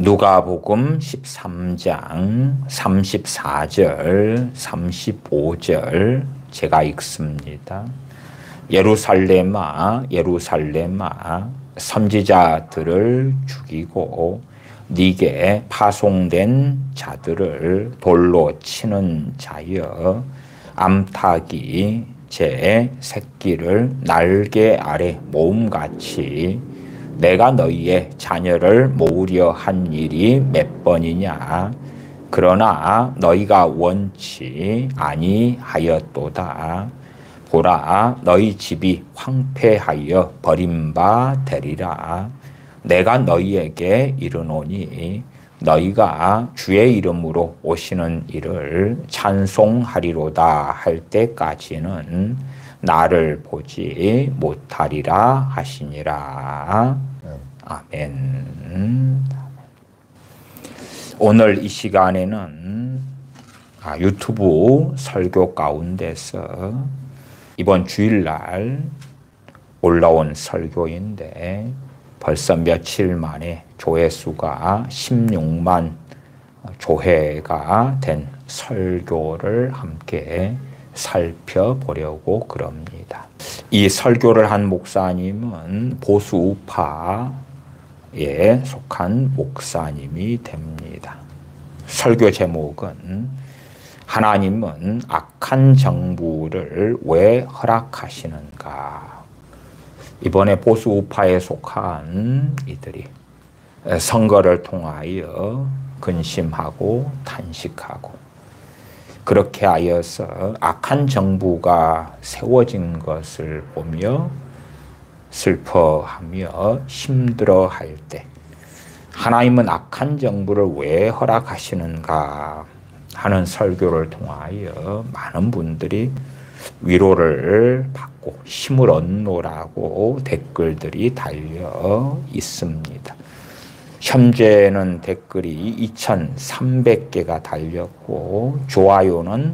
누가복음 13장 34절, 35절 제가 읽습니다. 예루살렘아, 예루살렘아, 선지자들을 죽이고 네게 파송된 자들을 돌로 치는 자여, 암탉이 제 새끼를 날개 아래 모음같이 내가 너희의 자녀를 모으려 한 일이 몇 번이냐. 그러나 너희가 원치 아니하였도다. 보라, 너희 집이 황폐하여 버림바 되리라. 내가 너희에게 이르노니 너희가 주의 이름으로 오시는 이를 찬송하리로다 할 때까지는 나를 보지 못하리라 하시니라. 아멘. 오늘 이 시간에는 유튜브 설교 가운데서 이번 주일날 올라온 설교인데 벌써 며칠 만에 조회수가 16만 조회가 된 설교를 함께 살펴보려고 그럽니다. 이 설교를 한 목사님은 보수 우파에 속한 목사님이 됩니다. 설교 제목은 하나님은 악한 정부를 왜 허락하시는가? 이번에 보수 우파에 속한 이들이 선거를 통하여 근심하고 탄식하고 그렇게 하여서 악한 정부가 세워진 것을 보며 슬퍼하며 힘들어할 때 하나님은 악한 정부를 왜 허락하시는가 하는 설교를 통하여 많은 분들이 위로를 받고 힘을 얻노라고 댓글들이 달려 있습니다. 현재는 댓글이 2,300개가 달렸고 좋아요는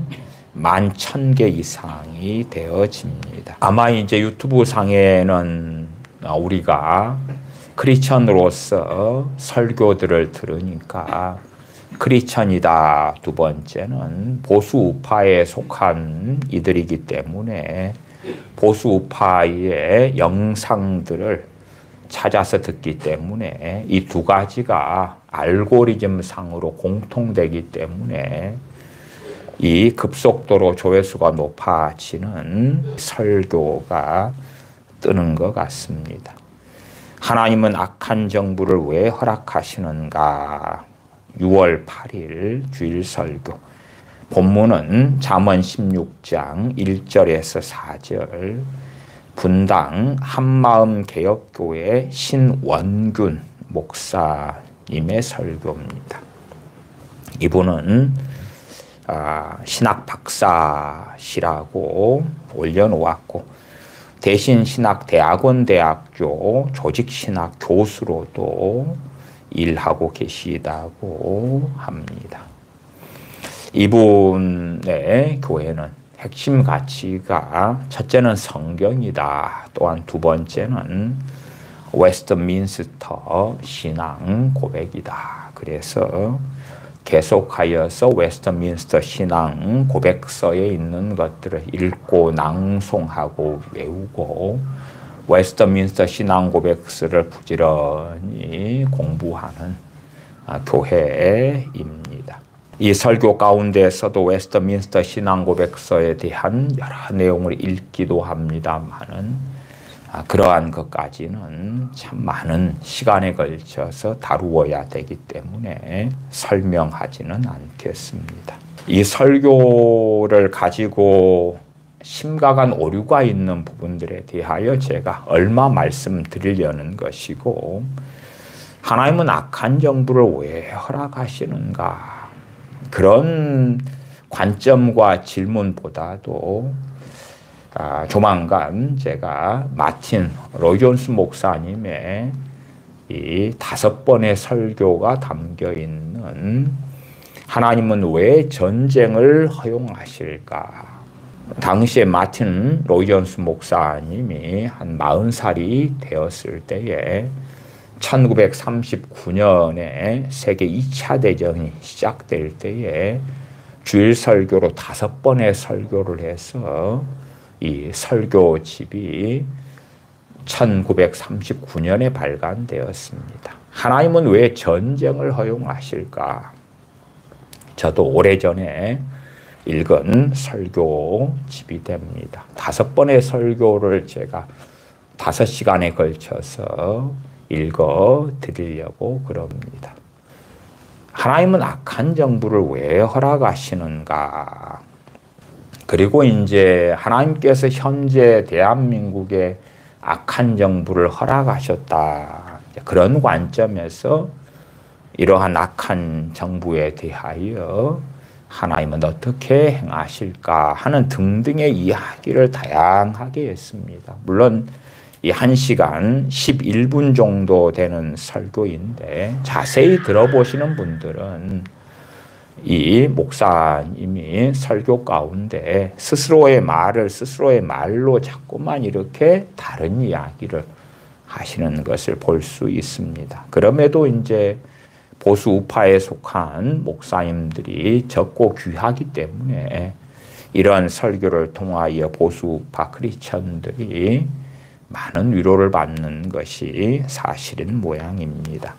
11,000개 이상이 되어집니다. 아마 이제 유튜브 상에는 우리가 크리스천으로서 설교들을 들으니까 크리스천이다. 두 번째는 보수 우파에 속한 이들이기 때문에 보수 우파의 영상들을 찾아서 듣기 때문에 이 두 가지가 알고리즘 상으로 공통되기 때문에 이 급속도로 조회수가 높아지는 설교가 뜨는 것 같습니다. 하나님은 악한 정부를 왜 허락하시는가? 6월 8일 주일 설교. 본문은 잠언 16장 1절에서 4절. 분당 한마음 개혁교회 신원균 목사님의 설교입니다. 이분은 신학 박사시라고 올려놓았고 대신 신학 대학원 대학교 조직신학 교수로도 일하고 계시다고 합니다. 이분의 교회는 핵심 가치가 첫째는 성경이다. 또한 두 번째는 웨스트민스터 신앙 고백이다. 그래서 계속하여서 웨스트민스터 신앙 고백서에 있는 것들을 읽고 낭송하고 외우고 웨스트민스터 신앙 고백서를 부지런히 공부하는 교회입니다. 이 설교 가운데서도 웨스트민스터 신앙 고백서에 대한 여러 내용을 읽기도 합니다만은 그러한 것까지는 참 많은 시간에 걸쳐서 다루어야 되기 때문에 설명하지는 않겠습니다. 이 설교를 가지고 심각한 오류가 있는 부분들에 대하여 제가 얼마 말씀드리려는 것이고 하나님은 악한 정부를 왜 허락하시는가? 그런 관점과 질문보다도 조만간 제가 마틴 로이존스 목사님의 이 5번의 설교가 담겨 있는 하나님은 왜 전쟁을 허용하실까? 당시에 마틴 로이존스 목사님이 한 40살이 되었을 때에 1939년에 세계 2차 대전이 시작될 때에 주일 설교로 5번의 설교를 해서 이 설교집이 1939년에 발간되었습니다. 하나님은 왜 전쟁을 허용하실까? 저도 오래전에 읽은 설교집이 됩니다. 5번의 설교를 제가 5시간에 걸쳐서 읽어 드리려고 그럽니다. 하나님은 악한 정부를 왜 허락하시는가? 그리고 이제 하나님께서 현재 대한민국에 악한 정부를 허락하셨다. 그런 관점에서 이러한 악한 정부에 대하여 하나님은 어떻게 행하실까 하는 등등의 이야기를 다양하게 했습니다. 물론 이 1시간 11분 정도 되는 설교인데 자세히 들어보시는 분들은 이 목사님이 설교 가운데 스스로의 말을 스스로의 말로 자꾸만 이렇게 다른 이야기를 하시는 것을 볼 수 있습니다. 그럼에도 이제 보수 우파에 속한 목사님들이 적고 귀하기 때문에 이런 설교를 통하여 보수 우파 크리스천들이 많은 위로를 받는 것이 사실인 모양입니다.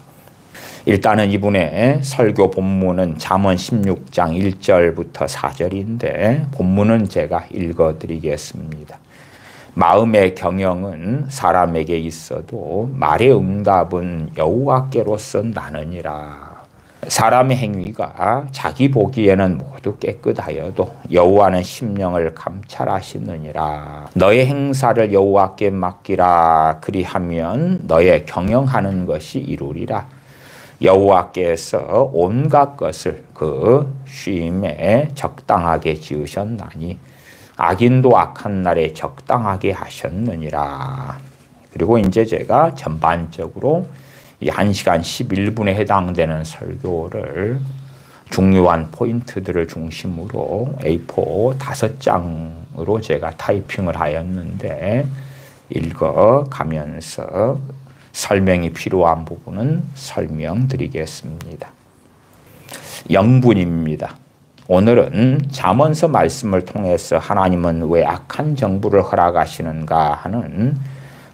일단은 이분의 설교 본문은 잠언 16장 1절부터 4절인데 본문은 제가 읽어드리겠습니다. 마음의 경영은 사람에게 있어도 말의 응답은 여호와께로서 나느니라. 사람의 행위가 자기 보기에는 모두 깨끗하여도 여호와는 심령을 감찰하시느니라. 너의 행사를 여호와께 맡기라. 그리하면 너의 경영하는 것이 이루리라. 여호와께서 온갖 것을 그 쉼에 적당하게 지으셨나니 악인도 악한 날에 적당하게 하셨느니라. 그리고 이제 제가 전반적으로 이 1시간 11분에 해당되는 설교를 중요한 포인트들을 중심으로 A4 5장으로 제가 타이핑을 하였는데 읽어가면서 설명이 필요한 부분은 설명드리겠습니다. 영분입니다. 오늘은 잠언서 말씀을 통해서 하나님은 왜 악한 정부를 허락하시는가 하는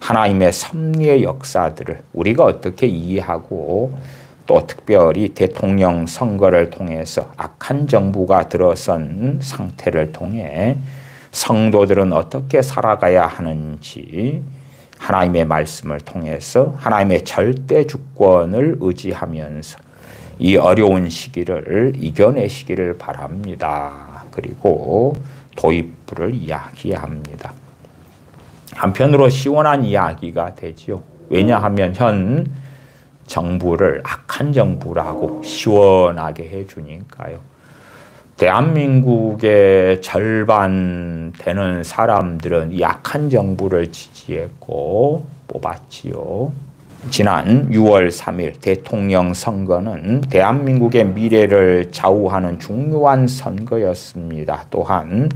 하나님의 섭리의 역사들을 우리가 어떻게 이해하고 또 특별히 대통령 선거를 통해서 악한 정부가 들어선 상태를 통해 성도들은 어떻게 살아가야 하는지 하나님의 말씀을 통해서 하나님의 절대 주권을 의지하면서 이 어려운 시기를 이겨내시기를 바랍니다. 그리고 도입부를 이야기합니다. 한편으로 시원한 이야기가 되지요. 왜냐하면 현 정부를 악한 정부라고 시원하게 해주니까요. 대한민국의 절반 되는 사람들은 이 악한 정부를 지지했고 뽑았지요. 지난 6월 3일 대통령 선거는 대한민국의 미래를 좌우하는 중요한 선거였습니다. 또한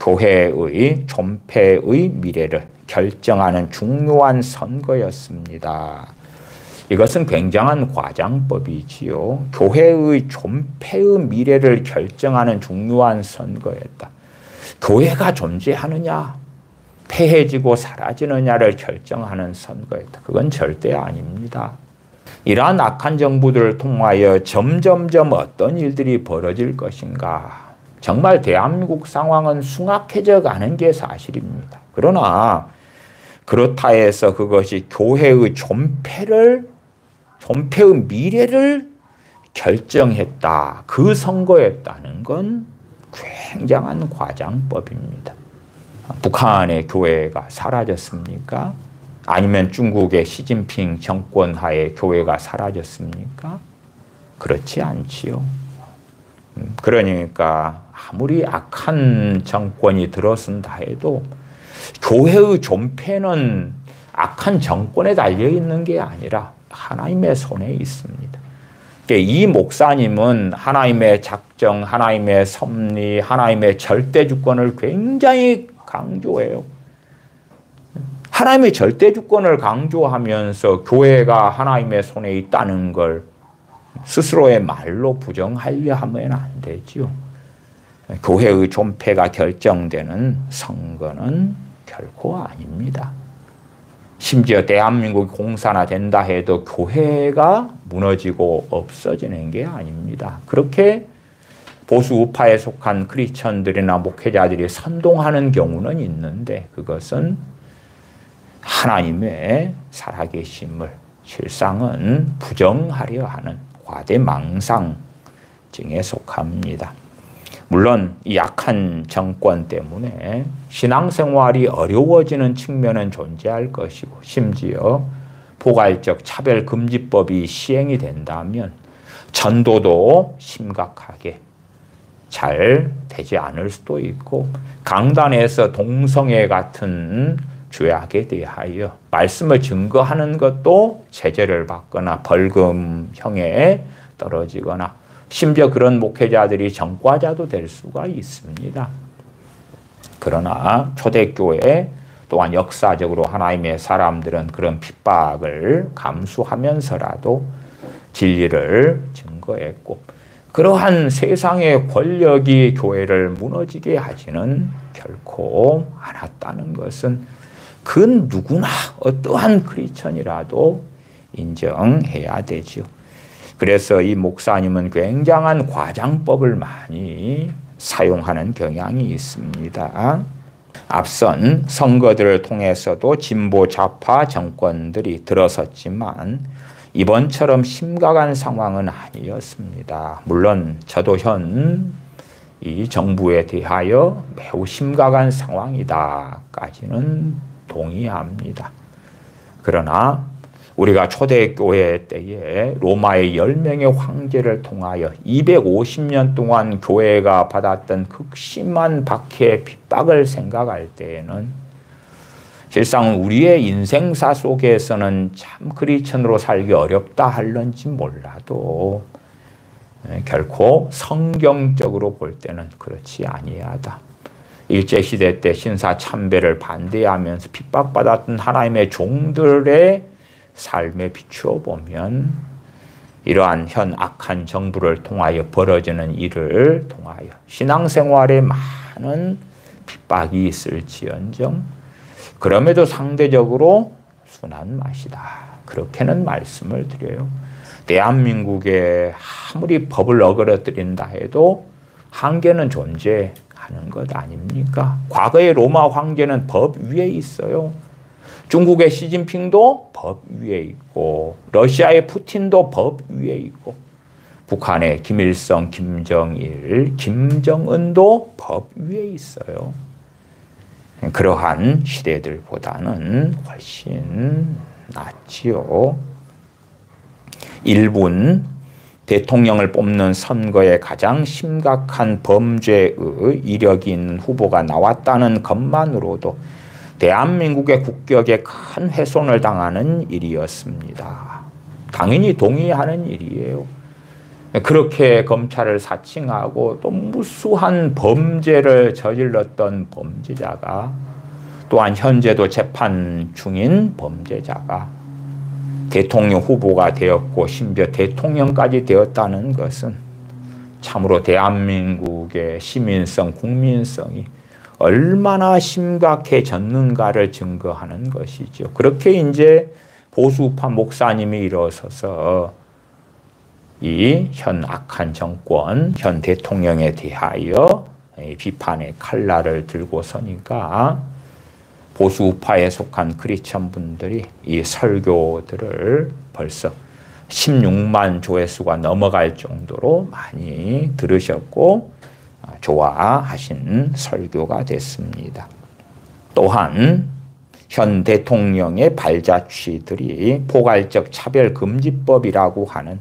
교회의 존폐의 미래를 결정하는 중요한 선거였습니다. 이것은 굉장한 과장법이지요. 교회의 존폐의 미래를 결정하는 중요한 선거였다. 교회가 존재하느냐, 폐해지고 사라지느냐를 결정하는 선거였다. 그건 절대 아닙니다. 이러한 악한 정부들을 통하여 점점점 어떤 일들이 벌어질 것인가. 정말 대한민국 상황은 숭악해져 가는 게 사실입니다. 그러나 그렇다 해서 그것이 교회의 존폐의 미래를 결정했다. 그 선거였다는 건 굉장한 과장법입니다. 북한의 교회가 사라졌습니까? 아니면 중국의 시진핑 정권 하에 교회가 사라졌습니까? 그렇지 않지요. 그러니까 아무리 악한 정권이 들어선다 해도 교회의 존폐는 악한 정권에 달려있는 게 아니라 하나님의 손에 있습니다. 이 목사님은 하나님의 작정, 하나님의 섭리, 하나님의 절대 주권을 굉장히 강조해요. 하나님의 절대주권을 강조하면서 교회가 하나님의 손에 있다는 걸 스스로의 말로 부정하려 하면 안 되지요. 교회의 존폐가 결정되는 선거는 결코 아닙니다. 심지어 대한민국이 공산화된다 해도 교회가 무너지고 없어지는 게 아닙니다. 그렇게 보수 우파에 속한 크리스천들이나 목회자들이 선동하는 경우는 있는데 그것은 하나님의 살아계심을 실상은 부정하려 하는 과대망상증에 속합니다. 물론 이 약한 정권 때문에 신앙생활이 어려워지는 측면은 존재할 것이고 심지어 포괄적 차별금지법이 시행이 된다면 전도도 심각하게 잘 되지 않을 수도 있고 강단에서 동성애 같은 죄악에 대하여 말씀을 증거하는 것도 제재를 받거나 벌금형에 떨어지거나 심지어 그런 목회자들이 전과자도 될 수가 있습니다. 그러나 초대교회 또한 역사적으로 하나님의 사람들은 그런 핍박을 감수하면서라도 진리를 증거했고 그러한 세상의 권력이 교회를 무너지게 하지는 결코 않았다는 것은 그 누구나 어떠한 크리스천이라도 인정해야 되지요. 그래서 이 목사님은 굉장한 과장법을 많이 사용하는 경향이 있습니다. 앞선 선거들을 통해서도 진보 좌파 정권들이 들어섰지만 이번처럼 심각한 상황은 아니었습니다. 물론 저도 이 정부에 대하여 매우 심각한 상황이다까지는 동의합니다. 그러나 우리가 초대교회 때에 로마의 10명의 황제를 통하여 250년 동안 교회가 받았던 극심한 박해, 핍박을 생각할 때에는 실상 우리의 인생사 속에서는 참 크리스천으로 살기 어렵다 할런지 몰라도 결코 성경적으로 볼 때는 그렇지 아니하다. 일제시대 때 신사참배를 반대하면서 핍박받았던 하나님의 종들의 삶에 비추어 보면 이러한 현 악한 정부를 통하여 벌어지는 일을 통하여 신앙생활에 많은 핍박이 있을지언정 그럼에도 상대적으로 순한 맛이다. 그렇게는 말씀을 드려요. 대한민국에 아무리 법을 어그러뜨린다 해도 한계는 존재하는 것 아닙니까? 과거의 로마 황제는 법 위에 있어요. 중국의 시진핑도 법 위에 있고 러시아의 푸틴도 법 위에 있고 북한의 김일성, 김정일, 김정은도 법 위에 있어요. 그러한 시대들보다는 훨씬 낫지요. 일본 대통령을 뽑는 선거에 가장 심각한 범죄의 이력이 있는 후보가 나왔다는 것만으로도 대한민국의 국격에 큰 훼손을 당하는 일이었습니다. 당연히 동의하는 일이에요. 그렇게 검찰을 사칭하고 또 무수한 범죄를 저질렀던 범죄자가 또한 현재도 재판 중인 범죄자가 대통령 후보가 되었고 심지어 대통령까지 되었다는 것은 참으로 대한민국의 시민성, 국민성이 얼마나 심각해졌는가를 증거하는 것이죠. 그렇게 이제 보수파 목사님이 일어서서 이 현 악한 정권, 현 대통령에 대하여 비판의 칼날을 들고 서니까 보수파에 속한 크리스천 분들이 이 설교들을 벌써 16만 조회수가 넘어갈 정도로 많이 들으셨고 좋아하신 설교가 됐습니다. 또한 현 대통령의 발자취들이 포괄적 차별금지법이라고 하는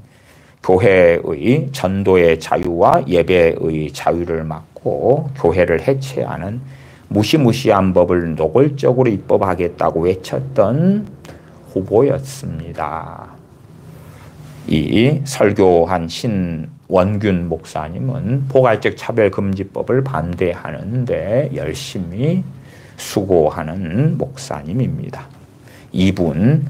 교회의 전도의 자유와 예배의 자유를 막고 교회를 해체하는 무시무시한 법을 노골적으로 입법하겠다고 외쳤던 후보였습니다. 이 설교한 신원균 목사님은 포괄적 차별금지법을 반대하는데 열심히 수고하는 목사님입니다. 이분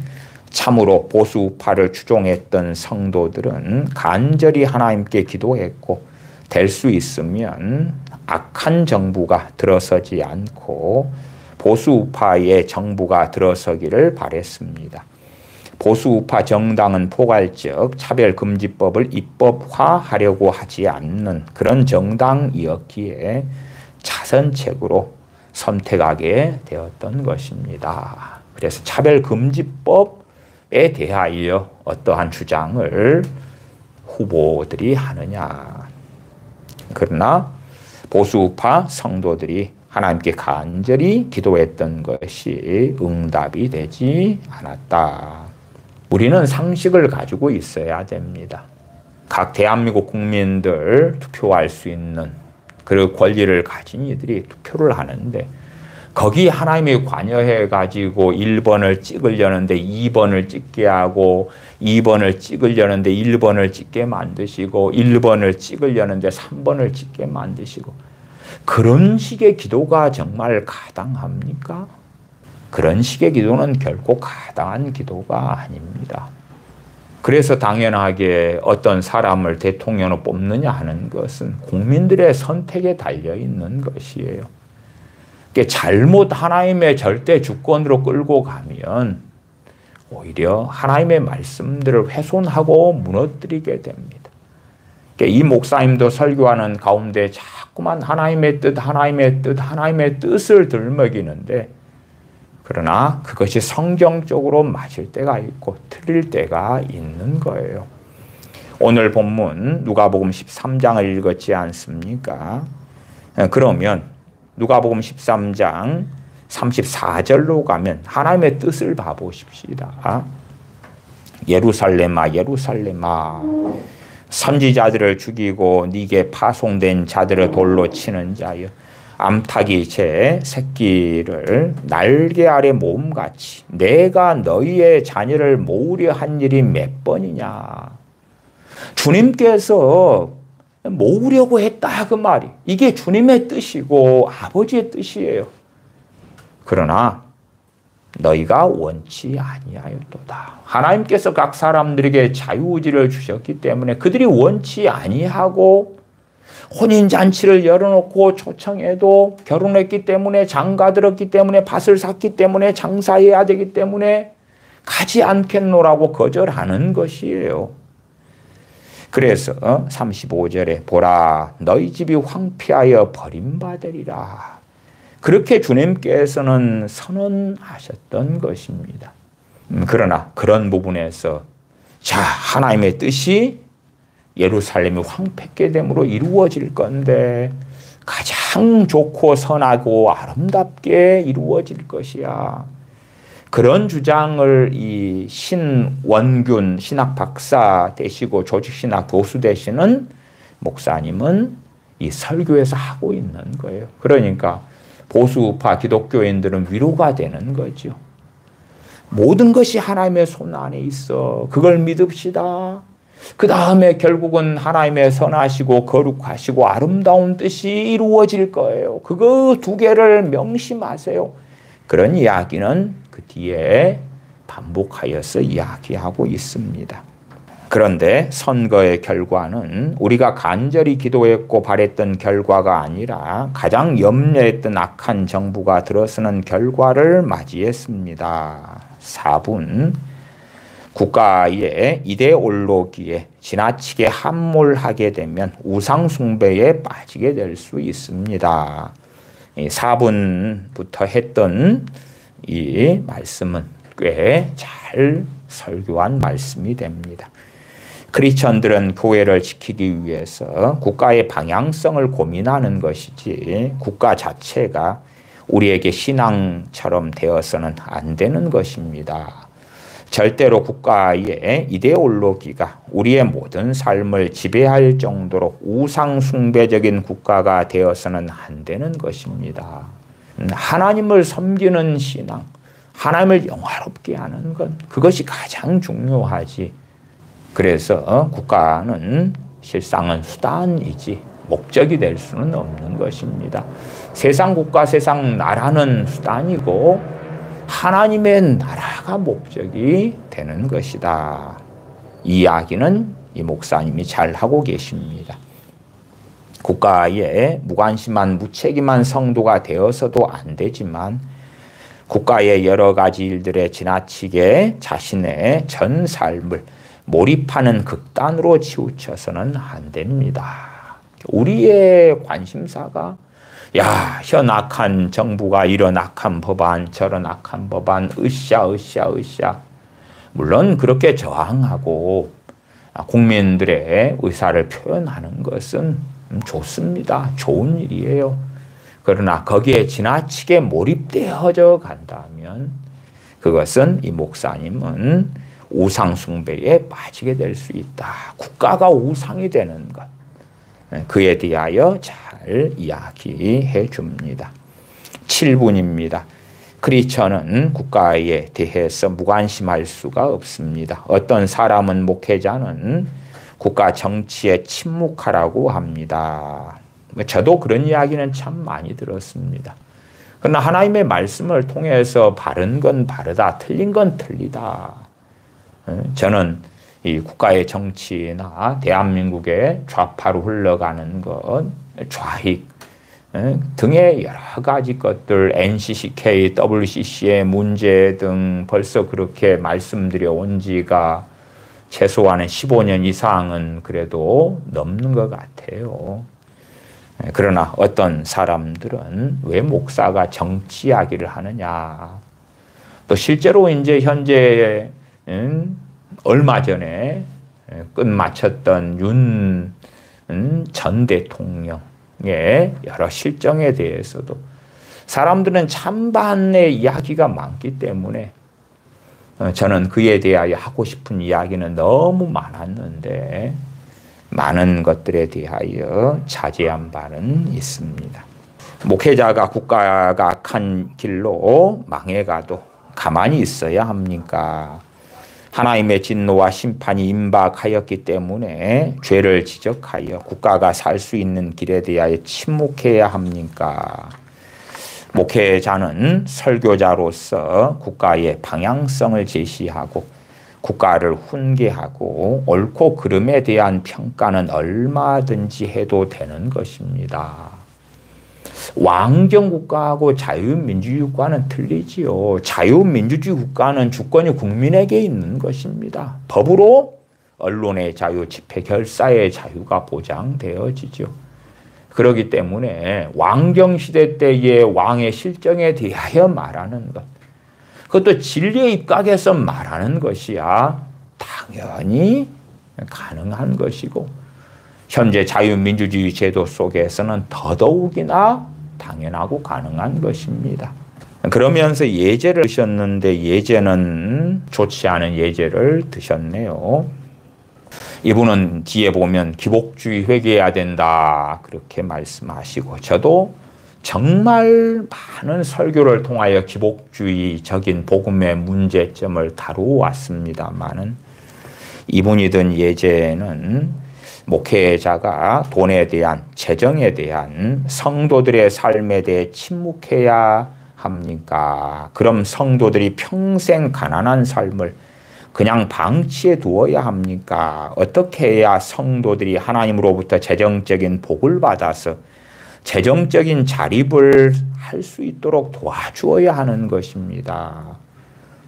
참으로 보수파를 추종했던 성도들은 간절히 하나님께 기도했고 될 수 있으면 악한 정부가 들어서지 않고 보수파의 정부가 들어서기를 바랬습니다. 보수우파 정당은 포괄적 차별금지법을 입법화하려고 하지 않는 그런 정당이었기에 자선책으로 선택하게 되었던 것입니다. 그래서 차별금지법에 대하여 어떠한 주장을 후보들이 하느냐. 그러나 보수우파 성도들이 하나님께 간절히 기도했던 것이 응답이 되지 않았다. 우리는 상식을 가지고 있어야 됩니다. 각 대한민국 국민들 투표할 수 있는 그 권리를 가진 이들이 투표를 하는데 거기 하나님이 관여해 가지고 1번을 찍으려는데 2번을 찍게 하고 2번을 찍으려는데 1번을 찍게 만드시고 1번을 찍으려는데 3번을 찍게 만드시고 그런 식의 기도가 정말 가당합니까? 그런 식의 기도는 결코 가당한 기도가 아닙니다. 그래서 당연하게 어떤 사람을 대통령으로 뽑느냐 하는 것은 국민들의 선택에 달려있는 것이에요. 잘못 하나님의 절대 주권으로 끌고 가면 오히려 하나님의 말씀들을 훼손하고 무너뜨리게 됩니다. 이 목사님도 설교하는 가운데 자꾸만 하나님의 뜻을 들먹이는데 그러나 그것이 성경적으로 맞을 때가 있고 틀릴 때가 있는 거예요. 오늘 본문 누가복음 13장을 읽었지 않습니까? 그러면 누가복음 13장 34절로 가면 하나님의 뜻을 봐보십시다. 예루살렘아 예루살렘아 선지자들을 죽이고 네게 파송된 자들을 돌로 치는 자여 암탉이 제 새끼를 날개 아래 모음같이 내가 너희의 자녀를 모으려 한 일이 몇 번이냐. 주님께서 모으려고 했다 그 말이. 이게 주님의 뜻이고 아버지의 뜻이에요. 그러나 너희가 원치 아니하였도다. 하나님께서 각 사람들에게 자유의지를 주셨기 때문에 그들이 원치 아니하고 혼인잔치를 열어놓고 초청해도 결혼했기 때문에 장가들었기 때문에 밭을 샀기 때문에 장사해야 되기 때문에 가지 않겠노라고 거절하는 것이에요. 그래서 35절에 보라 너희 집이 황폐하여 버림받으리라. 그렇게 주님께서는 선언하셨던 것입니다. 그러나 그런 부분에서 자 하나님의 뜻이 예루살렘이 황폐게 됨으로 이루어질 건데 가장 좋고 선하고 아름답게 이루어질 것이야. 그런 주장을 이 신원균 신학 박사 되시고 조직신학 교수 되시는 목사님은 이 설교에서 하고 있는 거예요. 그러니까 보수파 기독교인들은 위로가 되는 거죠. 모든 것이 하나님의 손 안에 있어. 그걸 믿읍시다. 그 다음에 결국은 하나님의 선하시고 거룩하시고 아름다운 뜻이 이루어질 거예요. 그거 두 개를 명심하세요. 그런 이야기는 그 뒤에 반복하여서 이야기하고 있습니다. 그런데 선거의 결과는 우리가 간절히 기도했고 바랬던 결과가 아니라 가장 염려했던 악한 정부가 들어서는 결과를 맞이했습니다. 4분 국가의 이데올로기에 지나치게 함몰하게 되면 우상 숭배에 빠지게 될 수 있습니다. 4분부터 했던 이 말씀은 꽤 잘 설교한 말씀이 됩니다. 크리스천들은 교회를 지키기 위해서 국가의 방향성을 고민하는 것이지 국가 자체가 우리에게 신앙처럼 되어서는 안 되는 것입니다. 절대로 국가의 이데올로기가 우리의 모든 삶을 지배할 정도로 우상 숭배적인 국가가 되어서는 안 되는 것입니다. 하나님을 섬기는 신앙, 하나님을 영화롭게 하는 것, 그것이 가장 중요하지. 그래서 국가는 실상은 수단이지 목적이 될 수는 없는 것입니다. 세상 국가, 세상 나라는 수단이고 하나님의 나라가 목적이 되는 것이다. 이 이야기는 이 목사님이 잘 하고 계십니다. 국가에 무관심한 무책임한 성도가 되어서도 안 되지만 국가의 여러 가지 일들에 지나치게 자신의 전 삶을 몰입하는 극단으로 치우쳐서는 안 됩니다. 우리의 관심사가 현 악한 정부가 이런 악한 법안 저런 악한 법안 으쌰. 물론 그렇게 저항하고 국민들의 의사를 표현하는 것은 좋습니다. 좋은 일이에요. 그러나 거기에 지나치게 몰입되어져 간다면 그것은 이 목사님은 우상 숭배에 빠지게 될 수 있다. 국가가 우상이 되는 것. 그에 대하여 잘 이야기해 줍니다. 7분입니다. 크리스천은 국가에 대해서 무관심할 수가 없습니다. 어떤 사람은 목회자는 국가 정치에 침묵하라고 합니다. 저도 그런 이야기는 참 많이 들었습니다. 그러나 하나님의 말씀을 통해서 바른 건 바르다, 틀린 건 틀리다. 저는 이 국가의 정치나 대한민국의 좌파로 흘러가는 것, 좌익 등의 여러 가지 것들, NCCK, WCC의 문제 등 벌써 그렇게 말씀드려 온 지가 최소한 15년 이상은 그래도 넘는 것 같아요. 그러나 어떤 사람들은 왜 목사가 정치 이야기를 하느냐. 또 실제로 이제 현재 얼마 전에 끝마쳤던 윤 전 대통령의 여러 실정에 대해서도 사람들은 찬반의 이야기가 많기 때문에 저는 그에 대하여 하고 싶은 이야기는 너무 많았는데 많은 것들에 대하여 자제한 바는 있습니다. 목회자가 국가가 악한 길로 망해가도 가만히 있어야 합니까? 하나님의 진노와 심판이 임박하였기 때문에 죄를 지적하여 국가가 살 수 있는 길에 대하여 침묵해야 합니까? 목회자는 설교자로서 국가의 방향성을 제시하고 국가를 훈계하고 옳고 그름에 대한 평가는 얼마든지 해도 되는 것입니다. 왕정 국가하고 자유민주주의 국가는 틀리지요. 자유민주주의 국가는 주권이 국민에게 있는 것입니다. 법으로 언론의 자유, 집회 결사의 자유가 보장되어지죠. 그렇기 때문에 왕정시대 때의 왕의 실정에 대하여 말하는 것, 그것도 진리에 입각해서 말하는 것이야 당연히 가능한 것이고 현재 자유민주주의 제도 속에서는 더더욱이나 당연하고 가능한 것입니다. 그러면서 예제를 드셨는데 예제는 좋지 않은 예제를 드셨네요. 이분은 뒤에 보면 기복주의 회개해야 된다 그렇게 말씀하시고 저도 정말 많은 설교를 통하여 기복주의적인 복음의 문제점을 다루어왔습니다마는 이분이 든 예제는 목회자가 돈에 대한, 재정에 대한, 성도들의 삶에 대해 침묵해야 합니까? 그럼 성도들이 평생 가난한 삶을 그냥 방치해 두어야 합니까? 어떻게 해야 성도들이 하나님으로부터 재정적인 복을 받아서 재정적인 자립을 할 수 있도록 도와주어야 하는 것입니다.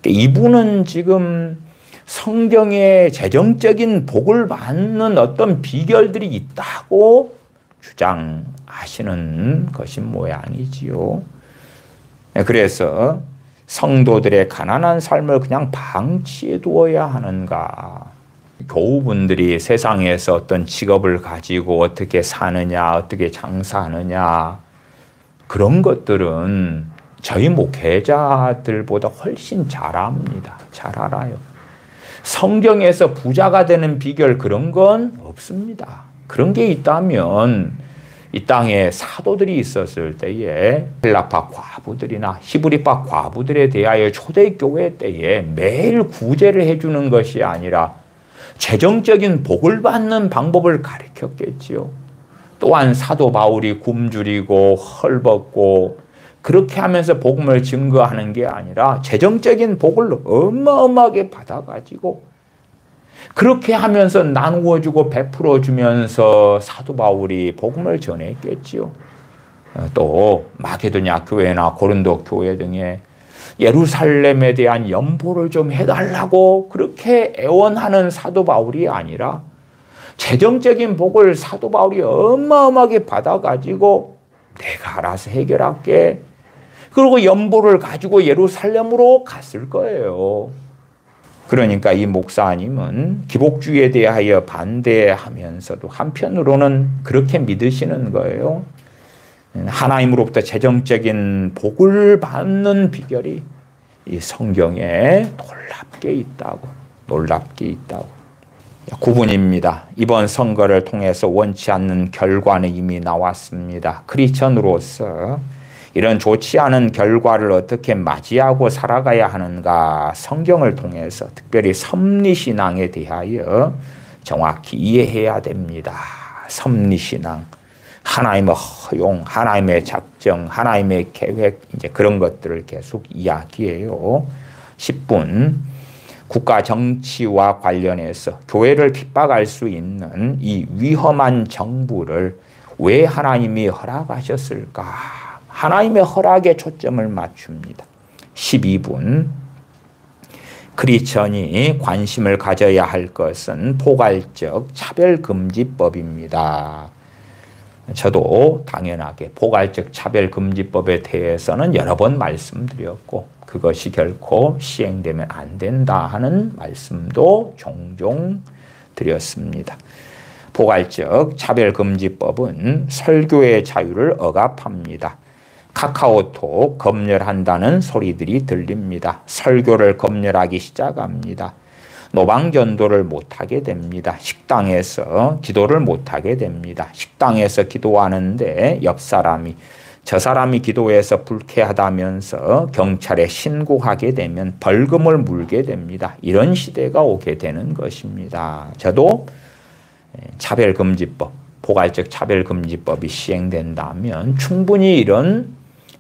이분은 지금 성경에 재정적인 복을 받는 어떤 비결들이 있다고 주장하시는 것인 모양이지요. 그래서 성도들의 가난한 삶을 그냥 방치해 두어야 하는가? 교우분들이 세상에서 어떤 직업을 가지고 어떻게 사느냐, 어떻게 장사하느냐, 그런 것들은 저희 목회자들보다 훨씬 잘 압니다. 잘 알아요. 성경에서 부자가 되는 비결 그런 건 없습니다. 그런 게 있다면 이 땅에 사도들이 있었을 때에 헬라파 과부들이나 히브리파 과부들에 대하여 초대교회 때에 매일 구제를 해주는 것이 아니라 재정적인 복을 받는 방법을 가르쳤겠지요. 또한 사도 바울이 굶주리고 헐벗고 그렇게 하면서 복음을 증거하는 게 아니라 재정적인 복을 어마어마하게 받아가지고 그렇게 하면서 나누어주고 베풀어주면서 사도 바울이 복음을 전했겠지요. 또 마게도냐 교회나 고린도 교회 등에 예루살렘에 대한 연보를 좀 해달라고 그렇게 애원하는 사도 바울이 아니라 재정적인 복을 사도 바울이 어마어마하게 받아가지고 내가 알아서 해결할게. 그리고 연보를 가지고 예루살렘으로 갔을 거예요. 그러니까 이 목사님은 기복주의에 대하여 반대하면서도 한편으로는 그렇게 믿으시는 거예요. 하나님으로부터 재정적인 복을 받는 비결이 이 성경에 놀랍게 있다고. 9분입니다. 이번 선거를 통해서 원치 않는 결과는 이미 나왔습니다. 크리스천으로서 이런 좋지 않은 결과를 어떻게 맞이하고 살아가야 하는가 성경을 통해서 특별히 섭리신앙에 대하여 정확히 이해해야 됩니다. 섭리신앙, 하나님의 허용, 하나님의 작정, 하나님의 계획 이제 그런 것들을 계속 이야기해요. 10분 국가 정치와 관련해서 교회를 핍박할 수 있는 이 위험한 정부를 왜 하나님이 허락하셨을까? 하나님의 허락에 초점을 맞춥니다. 12분 크리스천이 관심을 가져야 할 것은 포괄적 차별금지법입니다. 저도 당연하게 포괄적 차별금지법에 대해서는 여러 번 말씀드렸고 그것이 결코 시행되면 안 된다 하는 말씀도 종종 드렸습니다. 포괄적 차별금지법은 설교의 자유를 억압합니다. 카카오톡 검열한다는 소리들이 들립니다. 설교를 검열하기 시작합니다. 노방전도를 못하게 됩니다. 식당에서 기도를 못하게 됩니다. 식당에서 기도하는데 옆 사람이 저 사람이 기도해서 불쾌하다면서 경찰에 신고하게 되면 벌금을 물게 됩니다. 이런 시대가 오게 되는 것입니다. 저도 차별금지법, 포괄적 차별금지법이 시행된다면 충분히 이런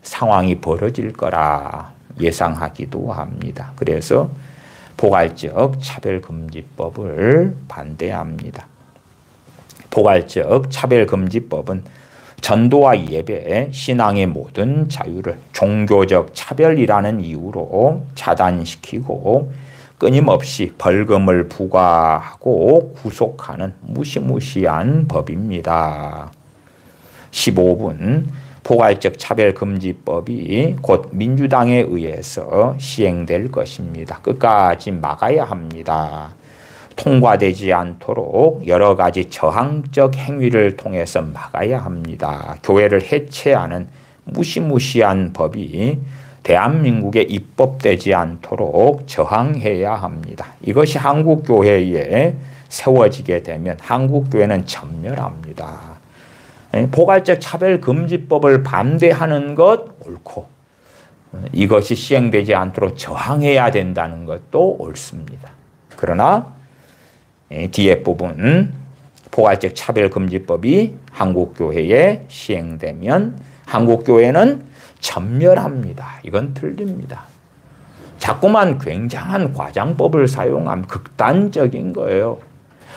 상황이 벌어질 거라 예상하기도 합니다. 그래서 포괄적 차별금지법을 반대합니다. 포괄적 차별금지법은 전도와 예배, 신앙의 모든 자유를 종교적 차별이라는 이유로 차단시키고 끊임없이 벌금을 부과하고 구속하는 무시무시한 법입니다. 15분 포괄적 차별금지법이 곧 민주당에 의해서 시행될 것입니다. 끝까지 막아야 합니다. 통과되지 않도록 여러 가지 저항적 행위를 통해서 막아야 합니다. 교회를 해체하는 무시무시한 법이 대한민국에 입법되지 않도록 저항해야 합니다. 이것이 한국교회에 세워지게 되면 한국교회는 전멸합니다. 포괄적 차별금지법을 반대하는 것 옳고 이것이 시행되지 않도록 저항해야 된다는 것도 옳습니다. 그러나 뒤에 부분 포괄적 차별금지법이 한국교회에 시행되면 한국교회는 전멸합니다. 이건 틀립니다. 자꾸만 굉장한 과장법을 사용하면 극단적인 거예요.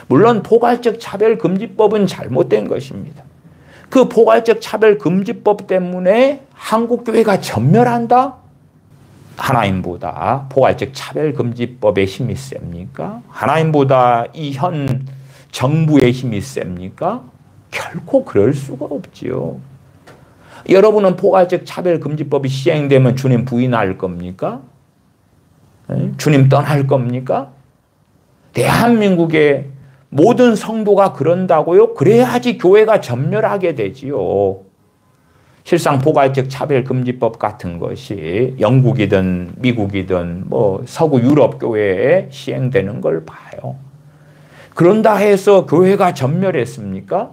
물론 포괄적 차별금지법은 잘못된 것입니다. 그 포괄적 차별금지법 때문에 한국교회가 전멸한다? 하나님보다 포괄적 차별금지법의 힘이 셉니까? 하나님보다 이 현 정부의 힘이 셉니까? 결코 그럴 수가 없지요. 여러분은 포괄적 차별금지법이 시행되면 주님 부인할 겁니까? 주님 떠날 겁니까? 대한민국의 모든 성도가 그런다고요? 그래야지 교회가 전멸하게 되지요. 실상 포괄적 차별금지법 같은 것이 영국이든 미국이든 뭐 서구 유럽 교회에 시행되는 걸 봐요. 그런다 해서 교회가 전멸했습니까?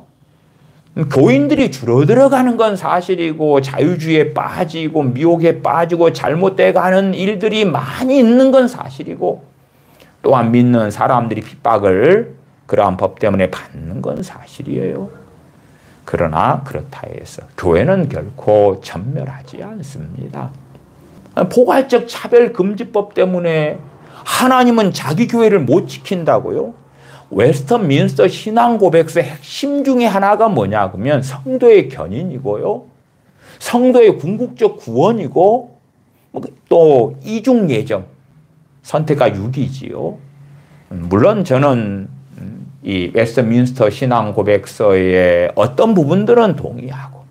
교인들이 줄어들어가는 건 사실이고 자유주의에 빠지고 미혹에 빠지고 잘못돼가는 일들이 많이 있는 건 사실이고 또한 믿는 사람들이 핍박을 그러한 법 때문에 받는 건 사실이에요. 그러나 그렇다 해서 교회는 결코 전멸하지 않습니다. 포괄적 차별금지법 때문에 하나님은 자기 교회를 못 지킨다고요? 웨스트민스터 신앙고백서의 핵심 중에 하나가 뭐냐 그러면 성도의 견인이고요. 성도의 궁극적 구원이고 또 이중예정, 선택과 유기지요. 물론 저는 이 웨스트민스터 신앙고백서의 어떤 부분들은 동의하고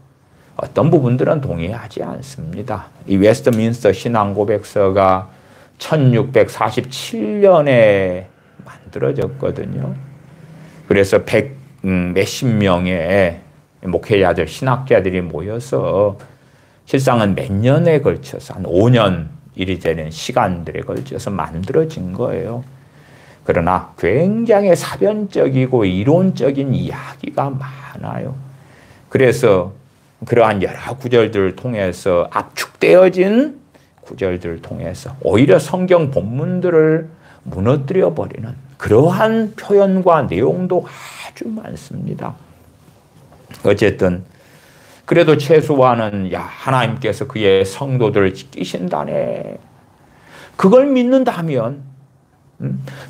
어떤 부분들은 동의하지 않습니다. 이 웨스트민스터 신앙고백서가 1647년에 만들어졌거든요. 그래서 몇십 명의 목회자들, 신학자들이 모여서 실상은 몇 년에 걸쳐서 한 5년 일이 되는 시간들에 걸쳐서 만들어진 거예요. 그러나 굉장히 사변적이고 이론적인 이야기가 많아요. 그래서 그러한 여러 구절들을 통해서 압축되어진 구절들을 통해서 오히려 성경 본문들을 무너뜨려 버리는 그러한 표현과 내용도 아주 많습니다. 어쨌든 그래도 최소한은 하나님께서 그의 성도들을 지키신다네. 그걸 믿는다면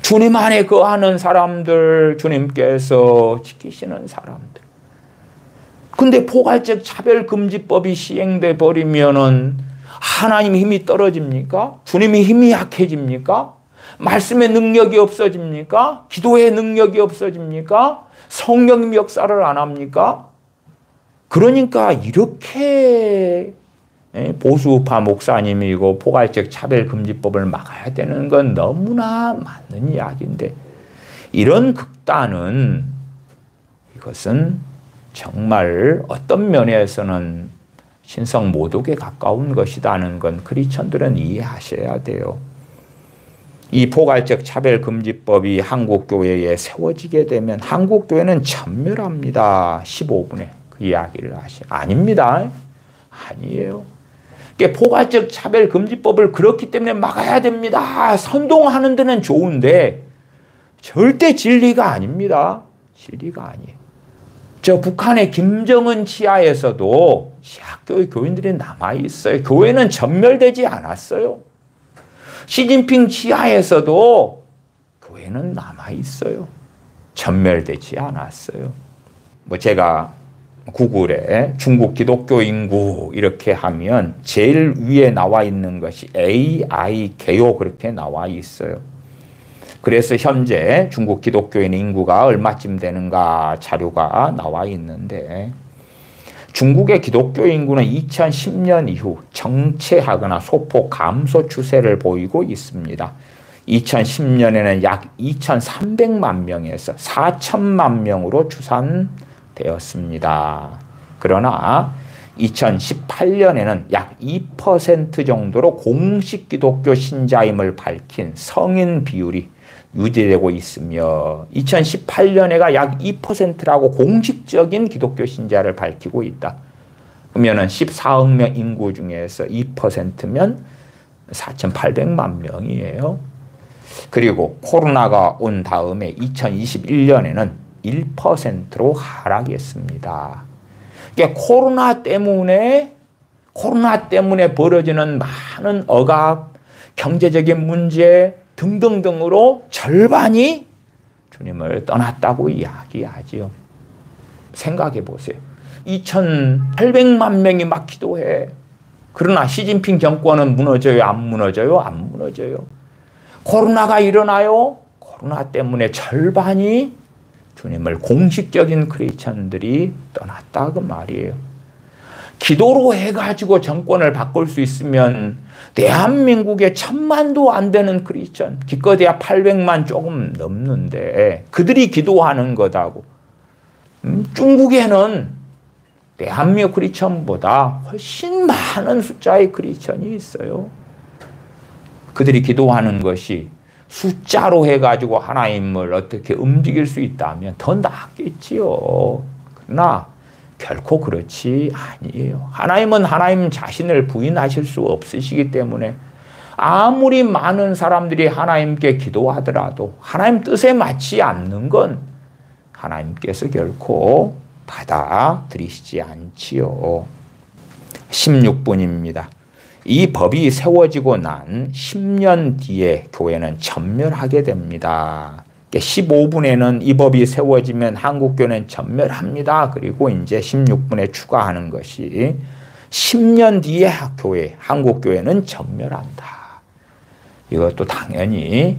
주님 안에 거하는 사람들, 주님께서 지키시는 사람들. 근데 포괄적 차별금지법이 시행돼 버리면은 하나님 힘이 떨어집니까? 주님의 힘이 약해집니까? 말씀의 능력이 없어집니까? 기도의 능력이 없어집니까? 성령님 역사를 안 합니까? 그러니까 이렇게 보수파 목사님이고 포괄적 차별금지법을 막아야 되는 건 너무나 맞는 이야기인데 이런 극단은 이것은 정말 어떤 면에서는 신성 모독에 가까운 것이라는 건 크리스천들은 이해하셔야 돼요. 이 포괄적 차별금지법이 한국교회에 세워지게 되면 한국교회는 전멸합니다. 15분에 그 이야기를 아닙니다. 아니에요. 포괄적 차별금지법을 그렇기 때문에 막아야 됩니다. 선동하는 데는 좋은데 절대 진리가 아닙니다. 진리가 아니에요. 저 북한의 김정은 치하에서도 시학교의 교인들이 남아있어요. 교회는 전멸되지 않았어요. 시진핑 치하에서도 교회는 남아있어요. 전멸되지 않았어요. 제가 구글에 중국 기독교 인구 이렇게 하면 제일 위에 나와 있는 것이 AI 개요 그렇게 나와 있어요. 그래서 현재 중국 기독교인 인구가 얼마쯤 되는가 자료가 나와 있는데 중국의 기독교 인구는 2010년 이후 정체하거나 소폭 감소 추세를 보이고 있습니다. 2010년에는 약 2,300만 명에서 4천만 명으로 추산되었습니다. 그러나 2018년에는 약 2% 정도로 공식 기독교 신자임을 밝힌 성인 비율이 유지되고 있으며 2018년에가 약 2%라고 공식적인 기독교 신자를 밝히고 있다. 그러면 14억 명 인구 중에서 2%면 4,800만 명이에요. 그리고 코로나가 온 다음에 2021년에는 1%로 하락했습니다. 그러니까 코로나 때문에 벌어지는 많은 억압, 경제적인 문제 등등등으로 절반이 주님을 떠났다고 이야기하지요. 생각해 보세요. 2,800만 명이 막 기도해. 그러나 시진핑 정권은 무너져요? 안 무너져요? 안 무너져요. 코로나가 일어나요? 코로나 때문에 절반이 주님을 공식적인 크리스천들이 떠났다 그 말이에요. 기도로 해가지고 정권을 바꿀 수 있으면 대한민국에 1,000만도 안 되는 크리스천, 기껏해야 800만 조금 넘는데 그들이 기도하는 거다고. 중국에는 대한민국 크리스천보다 훨씬 많은 숫자의 크리스천이 있어요. 그들이 기도하는 것이 숫자로 해가지고 하나님을 어떻게 움직일 수 있다면 더 낫겠지요. 그러나 결코 그렇지 아니에요. 하나님은 하나님 자신을 부인하실 수 없으시기 때문에 아무리 많은 사람들이 하나님께 기도하더라도 하나님 뜻에 맞지 않는 건 하나님께서 결코 받아들이시지 않지요. 16분입니다. 이 법이 세워지고 난 10년 뒤에 교회는 전멸하게 됩니다. 15분에는 이 법이 세워지면 한국교회는 전멸합니다. 그리고 이제 16분에 추가하는 것이 10년 뒤에 한국교회는 전멸한다. 이것도 당연히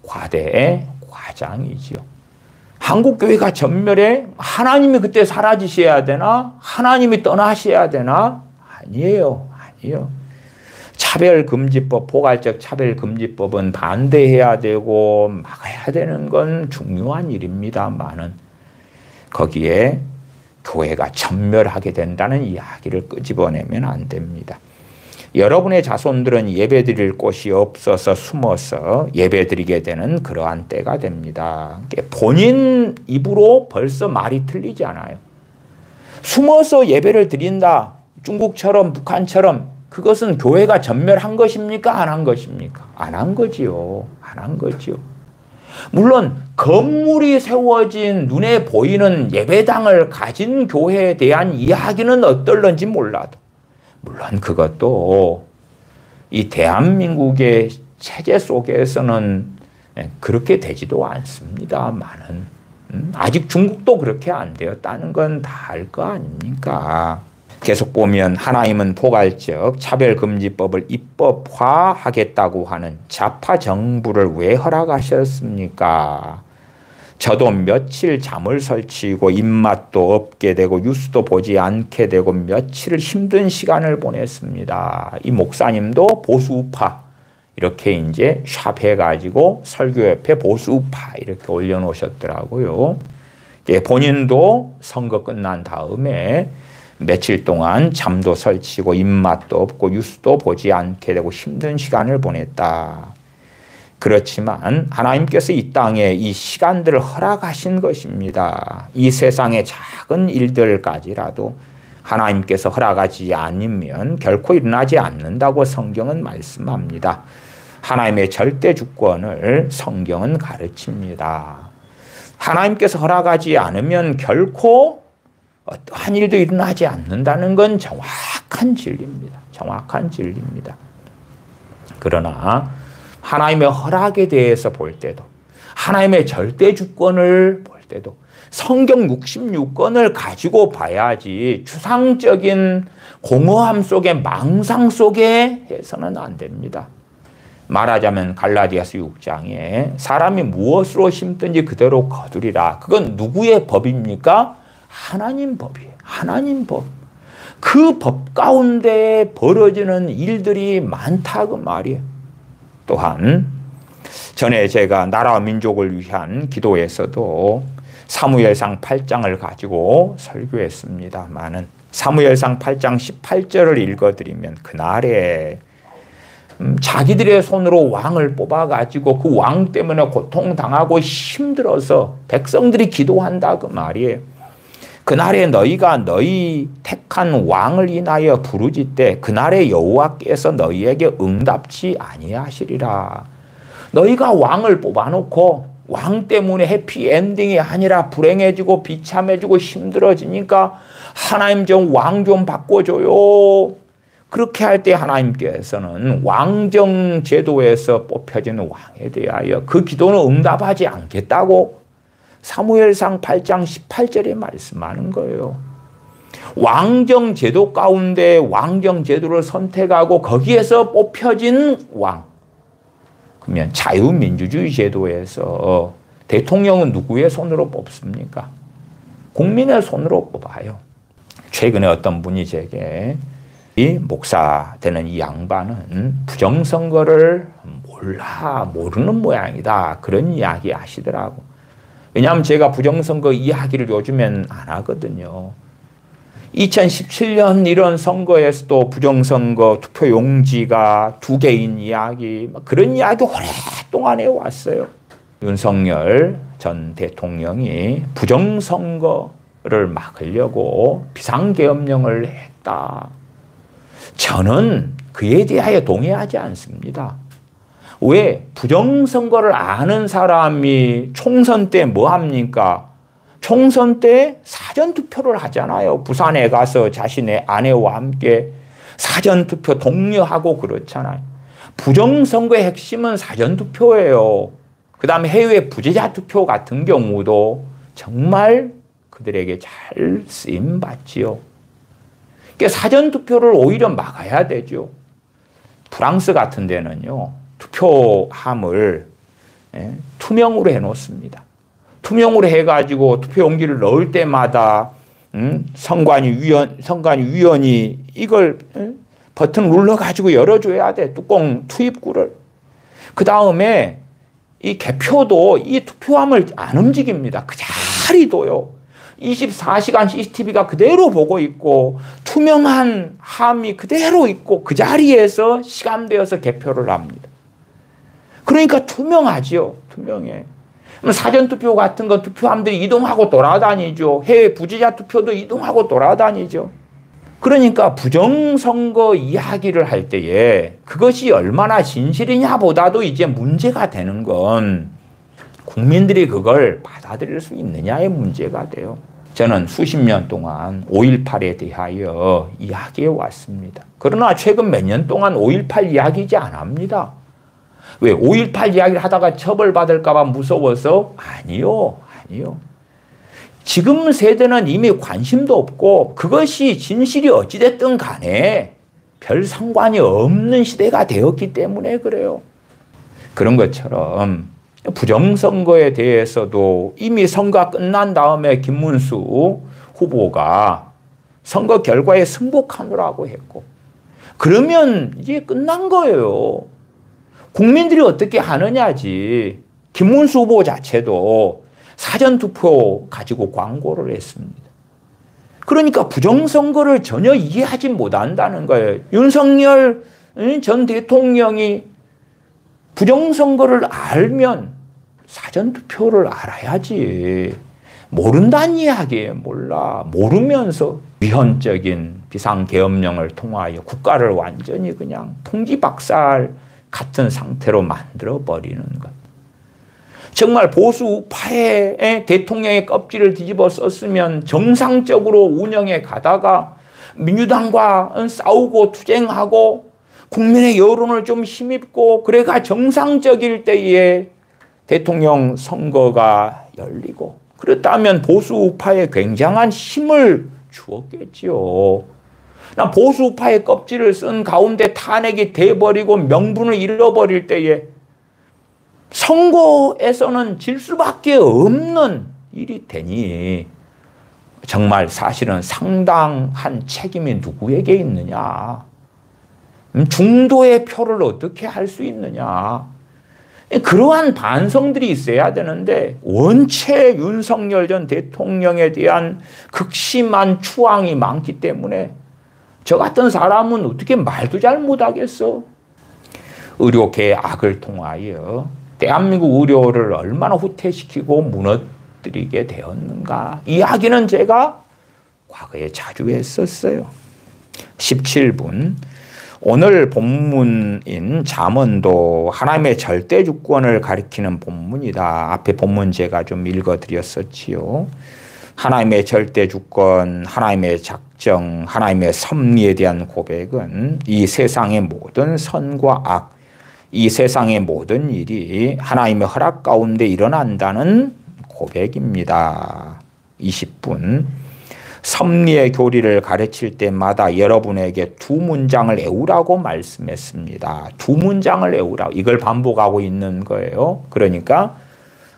과대의 과장이지요. 한국교회가 전멸해? 하나님이 그때 사라지셔야 되나? 하나님이 떠나셔야 되나? 아니에요. 차별금지법, 포괄적 차별금지법은 반대해야 되고 막아야 되는 건 중요한 일입니다만은 거기에 교회가 전멸하게 된다는 이야기를 끄집어내면 안 됩니다. 여러분의 자손들은 예배드릴 곳이 없어서 숨어서 예배드리게 되는 그러한 때가 됩니다. 본인 입으로 벌써 말이 틀리지 않아요. 숨어서 예배를 드린다. 중국처럼 북한처럼 그것은 교회가 전멸한 것입니까? 안 한 것입니까? 안 한 거지요. 물론 건물이 세워진 눈에 보이는 예배당을 가진 교회에 대한 이야기는 어떨런지 몰라도 물론 그것도 이 대한민국의 체제 속에서는 그렇게 되지도 않습니다만은 아직 중국도 그렇게 안 되었다는 건 다 알 거 아닙니까? 계속 보면 하나님은 포괄적 차별금지법을 입법화하겠다고 하는 좌파 정부를 왜 허락하셨습니까? 저도 며칠 잠을 설치고 입맛도 없게 되고 뉴스도 보지 않게 되고 며칠 힘든 시간을 보냈습니다. 이 목사님도 보수우파 이렇게 이제 샵해가지고 설교협회 보수우파 이렇게 올려놓으셨더라고요. 본인도 선거 끝난 다음에 며칠 동안 잠도 설치고 입맛도 없고 뉴스도 보지 않게 되고 힘든 시간을 보냈다. 그렇지만 하나님께서 이 땅에 이 시간들을 허락하신 것입니다. 이 세상의 작은 일들까지라도 하나님께서 허락하지 않으면 결코 일어나지 않는다고 성경은 말씀합니다. 하나님의 절대 주권을 성경은 가르칩니다. 하나님께서 허락하지 않으면 결코 어떠한 일도 일어나지 않는다는 건 정확한 진리입니다. 그러나 하나님의 허락에 대해서 볼 때도 하나님의 절대 주권을 볼 때도 성경 66권을 가지고 봐야지 추상적인 공허함 속에 망상 속에 해서는 안 됩니다. 말하자면 갈라디아서 6장에 사람이 무엇으로 심든지 그대로 거두리라. 그건 누구의 법입니까? 하나님 법이에요. 하나님 법. 그 법 가운데 벌어지는 일들이 많다 그 말이에요. 또한 전에 제가 나라와 민족을 위한 기도에서도 사무엘상 8장을 가지고 설교했습니다마는 사무엘상 8장 18절을 읽어드리면 그날에 자기들의 손으로 왕을 뽑아가지고 그 왕 때문에 고통당하고 힘들어서 백성들이 기도한다 그 말이에요. 그날에 너희가 너희 택한 왕을 인하여 부르짖되 그날에 여호와께서 너희에게 응답치 아니하시리라. 너희가 왕을 뽑아놓고 왕 때문에 해피엔딩이 아니라 불행해지고 비참해지고 힘들어지니까 하나님 좀 왕 좀 바꿔줘요. 그렇게 할 때 하나님께서는 왕정 제도에서 뽑혀지는 왕에 대하여 그 기도는 응답하지 않겠다고 사무엘상 8장 18절에 말씀하는 거예요. 왕정 제도 가운데 왕정 제도를 선택하고 거기에서 뽑혀진 왕. 그러면 자유민주주의 제도에서 대통령은 누구의 손으로 뽑습니까? 국민의 손으로 뽑아요. 최근에 어떤 분이 제게 이 목사 되는 이 양반은 부정선거를 모르는 모양이다. 그런 이야기 하시더라고. 왜냐하면 제가 부정선거 이야기를 요즘엔 안 하거든요. 2017년 이런 선거에서도 부정선거 투표 용지가 2개인 이야기 그런 이야기 오랫동안 해왔어요. 윤석열 전 대통령이 부정선거를 막으려고 비상계엄령을 했다. 저는 그에 대하여 동의하지 않습니다. 왜? 부정선거를 아는 사람이 총선 때 뭐 합니까? 총선 때 사전투표를 하잖아요. 부산에 가서 자신의 아내와 함께 사전투표 독려하고 그렇잖아요. 부정선거의 핵심은 사전투표예요. 그 다음에 해외 부재자 투표 같은 경우도 정말 그들에게 잘 쓰임받지요. 그러니까 사전투표를 오히려 막아야 되죠. 프랑스 같은 데는요, 투표함을 투명으로 해놓습니다. 투명으로 해가지고 투표용지를 넣을 때마다 선관위원이 이걸 버튼 눌러가지고 열어줘야 돼. 뚜껑 투입구를. 그 다음에 이 개표도 이 투표함을 안 움직입니다. 그 자리 둬요. 24시간 CCTV가 그대로 보고 있고 투명한 함이 그대로 있고 그 자리에서 시간되어서 개표를 합니다. 그러니까 투명하지요. 투명해. 사전투표 같은 건 투표함들이 이동하고 돌아다니죠. 해외 부재자 투표도 이동하고 돌아다니죠. 그러니까 부정선거 이야기를 할 때에 그것이 얼마나 진실이냐 보다도 이제 문제가 되는 건 국민들이 그걸 받아들일 수 있느냐의 문제가 돼요. 저는 수십 년 동안 5.18에 대하여 이야기해 왔습니다. 그러나 최근 몇 년 동안 5.18 이야기지 안 합니다. 왜? 5.18 이야기를 하다가 처벌받을까 봐 무서워서? 아니요. 지금 세대는 이미 관심도 없고 그것이 진실이 어찌됐든 간에 별 상관이 없는 시대가 되었기 때문에 그래요. 그런 것처럼 부정선거에 대해서도 이미 선거가 끝난 다음에 김문수 후보가 선거 결과에 승복하느라고 했고 그러면 이제 끝난 거예요. 국민들이 어떻게 하느냐지. 김문수 후보 자체도 사전투표 가지고 광고를 했습니다. 그러니까 부정선거를 전혀 이해하지 못한다는 거예요. 윤석열 전 대통령이 부정선거를 알면 사전투표를 알아야지. 모른다는 이야기예요. 몰라. 모르면서 위헌적인 비상계엄령을 통하여 국가를 완전히 그냥 통지박살 같은 상태로 만들어버리는 것. 정말 보수 우파의 대통령의 껍질을 뒤집어 썼으면 정상적으로 운영해 가다가 민주당과 싸우고 투쟁하고 국민의 여론을 좀 힘입고 그래가 정상적일 때에 대통령 선거가 열리고 그렇다면 보수 우파에 굉장한 힘을 주었겠지요. 보수 우파의 껍질을 쓴 가운데 탄핵이 돼버리고 명분을 잃어버릴 때에 선거에서는 질 수밖에 없는 일이 되니 정말 사실은 상당한 책임이 누구에게 있느냐. 중도의 표를 어떻게 할 수 있느냐. 그러한 반성들이 있어야 되는데 원체 윤석열 전 대통령에 대한 극심한 추앙이 많기 때문에 저 같은 사람은 어떻게 말도 잘 못하겠어. 의료계의 악을 통하여 대한민국 의료를 얼마나 후퇴시키고 무너뜨리게 되었는가. 이야기는 제가 과거에 자주 했었어요. 17분. 오늘 본문인 잠언도 하나님의 절대주권을 가리키는 본문이다. 앞에 본문 제가 좀 읽어드렸었지요. 하나님의 절대주권, 하나님의 작정, 하나님의 섭리에 대한 고백은 이 세상의 모든 선과 악, 이 세상의 모든 일이 하나님의 허락 가운데 일어난다는 고백입니다. 20분. 섭리의 교리를 가르칠 때마다 여러분에게 두 문장을 외우라고 말씀했습니다. 두 문장을 외우라고. 이걸 반복하고 있는 거예요. 그러니까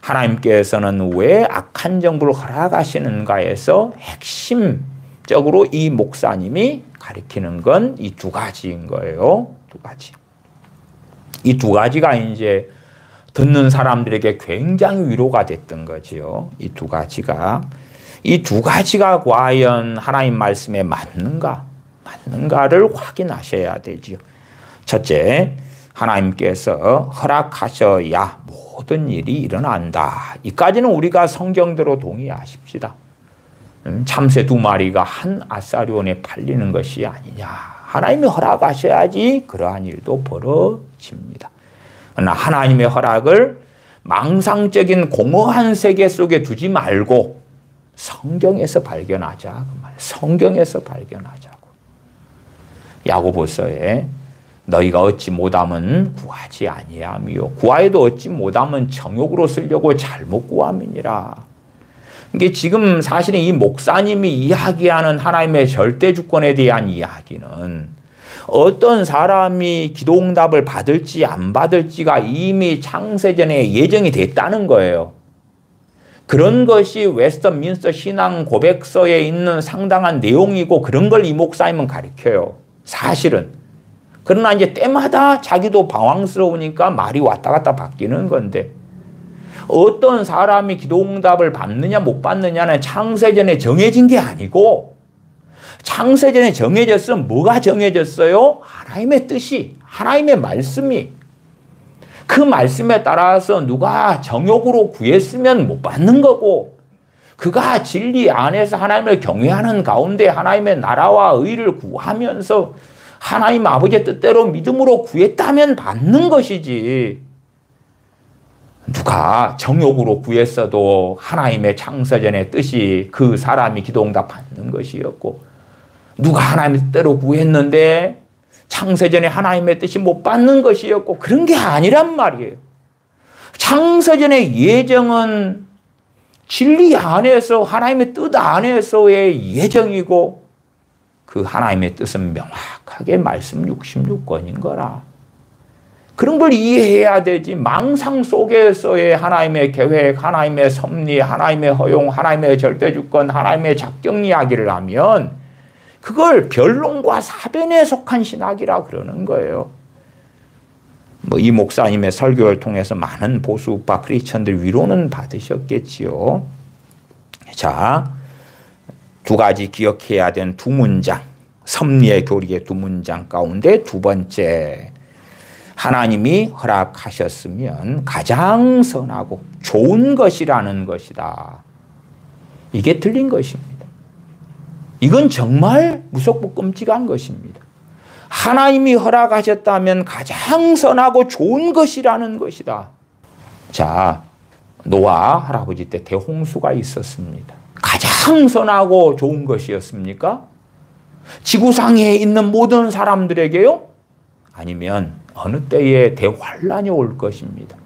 하나님께서는 왜 악한 정부를 허락하시는가에서 핵심적으로 이 목사님이 가리키는 건 이 두 가지인 거예요. 두 가지. 이 두 가지가 이제 듣는 사람들에게 굉장히 위로가 됐던 거지요. 이 두 가지가. 이 두 가지가 과연 하나님 말씀에 맞는가를 확인하셔야 되지요. 첫째, 하나님께서 허락하셔야 모든 일이 일어난다. 이까지는 우리가 성경대로 동의하십시다. 참새 두 마리가 한 아사리온에 팔리는 것이 아니냐. 하나님이 허락하셔야지 그러한 일도 벌어집니다. 그러나 하나님의 허락을 망상적인 공허한 세계 속에 두지 말고 성경에서 발견하자. 그 말. 성경에서 발견하자고. 야고보서에 너희가 얻지 못함은 구하지 아니하며 구하여도 얻지 못함은 정욕으로 쓰려고 잘못 구함이니라. 이게 지금 사실은 이 목사님이 이야기하는 하나님의 절대 주권에 대한 이야기는 어떤 사람이 기도응답을 받을지 안 받을지가 이미 창세전에 예정이 됐다는 거예요. 그런 것이 웨스트민스터 신앙 고백서에 있는 상당한 내용이고 그런 걸 이 목사님은 가르쳐요. 사실은. 그러나 이제 때마다 자기도 방황스러우니까 말이 왔다 갔다 바뀌는 건데 어떤 사람이 기도응답을 받느냐 못 받느냐는 창세전에 정해진 게 아니고 창세전에 정해졌으면 뭐가 정해졌어요? 하나님의 뜻이, 하나님의 말씀이. 그 말씀에 따라서 누가 정욕으로 구했으면 못 받는 거고 그가 진리 안에서 하나님을 경외하는 가운데 하나님의 나라와 의를 구하면서 하나님 아버지의 뜻대로 믿음으로 구했다면 받는 것이지 누가 정욕으로 구했어도 하나님의 창세전의 뜻이 그 사람이 기도응답 받는 것이었고 누가 하나님의 뜻대로 구했는데 창세전에 하나님의 뜻이 못 받는 것이었고 그런 게 아니란 말이에요. 창세전의 예정은 진리 안에서 하나님의 뜻 안에서의 예정이고 그 하나님의 뜻은 명확하게 말씀 66권인 거라. 그런 걸 이해해야 되지. 망상 속에서의 하나님의 계획, 하나님의 섭리, 하나님의 허용, 하나님의 절대주권, 하나님의 작정 이야기를 하면 그걸 변론과 사변에 속한 신학이라 그러는 거예요. 이 목사님의 설교를 통해서 많은 보수파 크리스천들 위로는 받으셨겠지요. 자, 두 가지 기억해야 되는 두 문장, 섭리의 교리의 두 문장 가운데 두 번째, 하나님이 허락하셨으면 가장 선하고 좋은 것이라는 것이다. 이게 틀린 것입니다. 이건 정말 무섭고 끔찍한 것입니다. 하나님이 허락하셨다면 가장 선하고 좋은 것이라는 것이다. 자, 노아 할아버지 때 대홍수가 있었습니다. 가장 선하고 좋은 것이었습니까? 지구상에 있는 모든 사람들에게요? 아니면 어느 때에 대환란이 올 것입니다.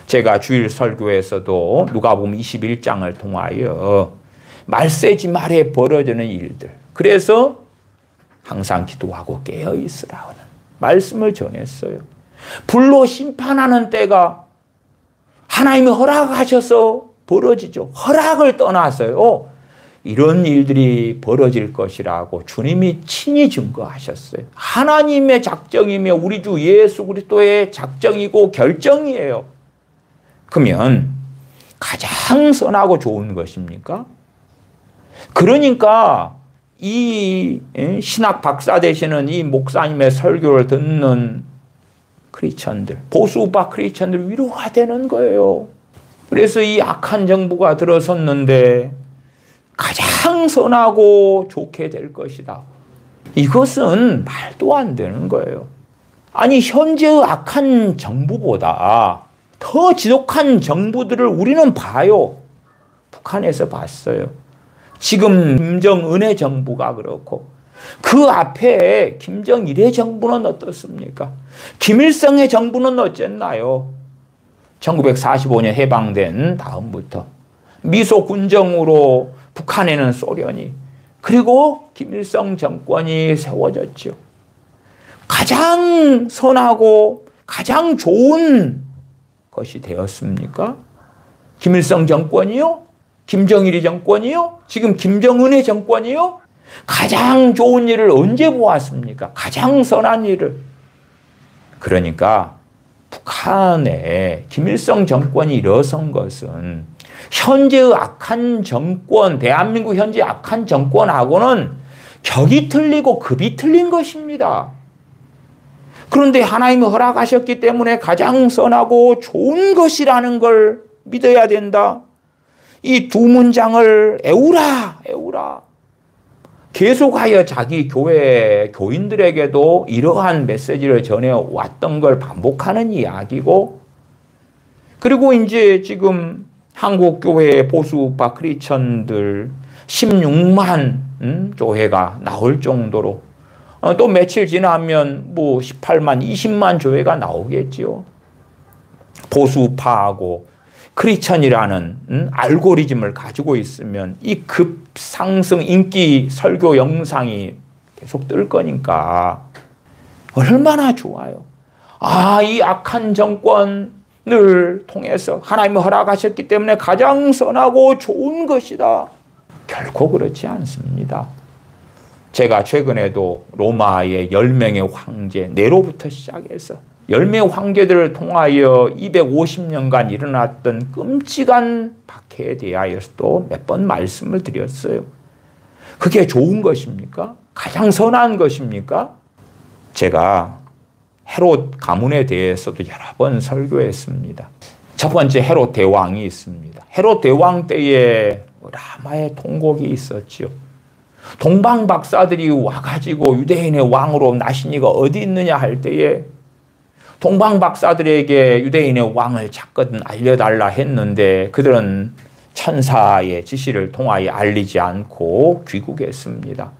제가 주일 설교에서도 누가복음 21장을 통하여 말세지 말에 벌어지는 일들, 그래서 항상 기도하고 깨어있으라는 말씀을 전했어요. 불로 심판하는 때가 하나님이 허락하셔서 벌어지죠. 허락을 떠나서요. 이런 일들이 벌어질 것이라고 주님이 친히 증거하셨어요. 하나님의 작정이며 우리 주 예수 그리스도의 작정이고 결정이에요. 그러면 가장 선하고 좋은 것입니까? 그러니까 이 신학 박사 되시는 이 목사님의 설교를 듣는 크리스천들, 보수파 크리스천들 위로가 되는 거예요. 그래서 이 악한 정부가 들어섰는데 가장 선하고 좋게 될 것이다. 이것은 말도 안 되는 거예요. 아니, 현재의 악한 정부보다 더 지독한 정부들을 우리는 봐요. 북한에서 봤어요. 지금 김정은의 정부가 그렇고 그 앞에 김정일의 정부는 어떻습니까? 김일성의 정부는 어쨌나요? 1945년 해방된 다음부터 미소 군정으로 북한에는 소련이 그리고 김일성 정권이 세워졌죠. 가장 선하고 가장 좋은 것이 되었습니까? 김일성 정권이요? 김정일이 정권이요? 지금 김정은의 정권이요? 가장 좋은 일을 언제 보았습니까? 가장 선한 일을. 그러니까 북한에 김일성 정권이 일어선 것은 현재의 악한 정권, 대한민국 현재 악한 정권하고는 격이 틀리고 급이 틀린 것입니다. 그런데 하나님이 허락하셨기 때문에 가장 선하고 좋은 것이라는 걸 믿어야 된다. 이 두 문장을 애우라. 계속하여 자기 교회 교인들에게도 이러한 메시지를 전해왔던 걸 반복하는 이야기고, 그리고 이제 지금 한국 교회의 보수파 크리스천들 16만 교회가 나올 정도로 또 며칠 지나면 뭐 18만, 20만 교회가 나오겠지요. 보수파하고 크리스천이라는 알고리즘을 가지고 있으면 이 급상승 인기 설교 영상이 계속 뜰 거니까 얼마나 좋아요. 아, 이 악한 정권을 통해서 하나님이 허락하셨기 때문에 가장 선하고 좋은 것이다. 결코 그렇지 않습니다. 제가 최근에도 로마의 10명의 황제 네로부터 시작해서 10명의 황제들을 통하여 250년간 일어났던 끔찍한 박해에 대하여서도 몇 번 말씀을 드렸어요. 그게 좋은 것입니까? 가장 선한 것입니까? 제가 헤롯 가문에 대해서도 여러 번 설교했습니다. 첫 번째 헤롯 대왕이 있습니다. 헤롯 대왕 때에 라마의 통곡이 있었지요. 동방 박사들이 와가지고 유대인의 왕으로 나시니가 어디 있느냐 할 때에 동방 박사들에게 유대인의 왕을 찾거든 알려달라 했는데 그들은 천사의 지시를 통하여 알리지 않고 귀국했습니다.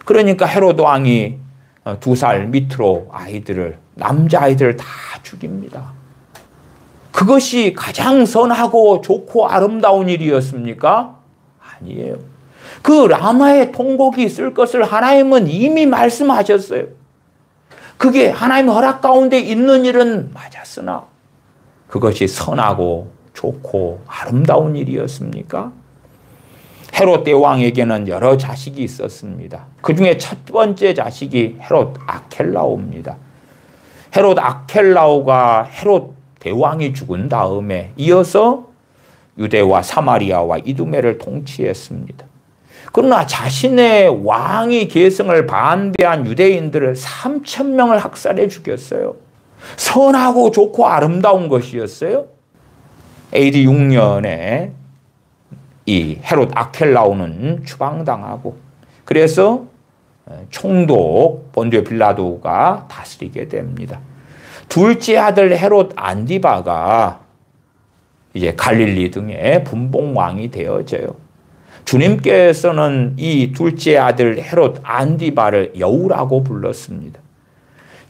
그러니까 헤롯 왕이 2살 밑으로 아이들을, 남자아이들을 다 죽입니다. 그것이 가장 선하고 좋고 아름다운 일이었습니까? 아니에요. 그 라마의 통곡이 있을 것을 하나님은 이미 말씀하셨어요. 그게 하나님의 허락 가운데 있는 일은 맞았으나 그것이 선하고 좋고 아름다운 일이었습니까? 헤롯 대왕에게는 여러 자식이 있었습니다. 그 중에 첫 번째 자식이 헤롯 아켈라오입니다. 헤롯 아켈라오가 헤롯 대왕이 죽은 다음에 이어서 유대와 사마리아와 이두메를 통치했습니다. 그러나 자신의 왕위 계승을 반대한 유대인들을 3,000명을 학살해 죽였어요. 선하고 좋고 아름다운 것이었어요. AD 6년에 이 헤롯 아켈라오는 추방당하고 그래서 총독 본디오 빌라도가 다스리게 됩니다. 둘째 아들 헤롯 안디바가 이제 갈릴리 등의 분봉왕이 되어져요. 주님께서는 이 둘째 아들 헤롯 안디바를 여우라고 불렀습니다.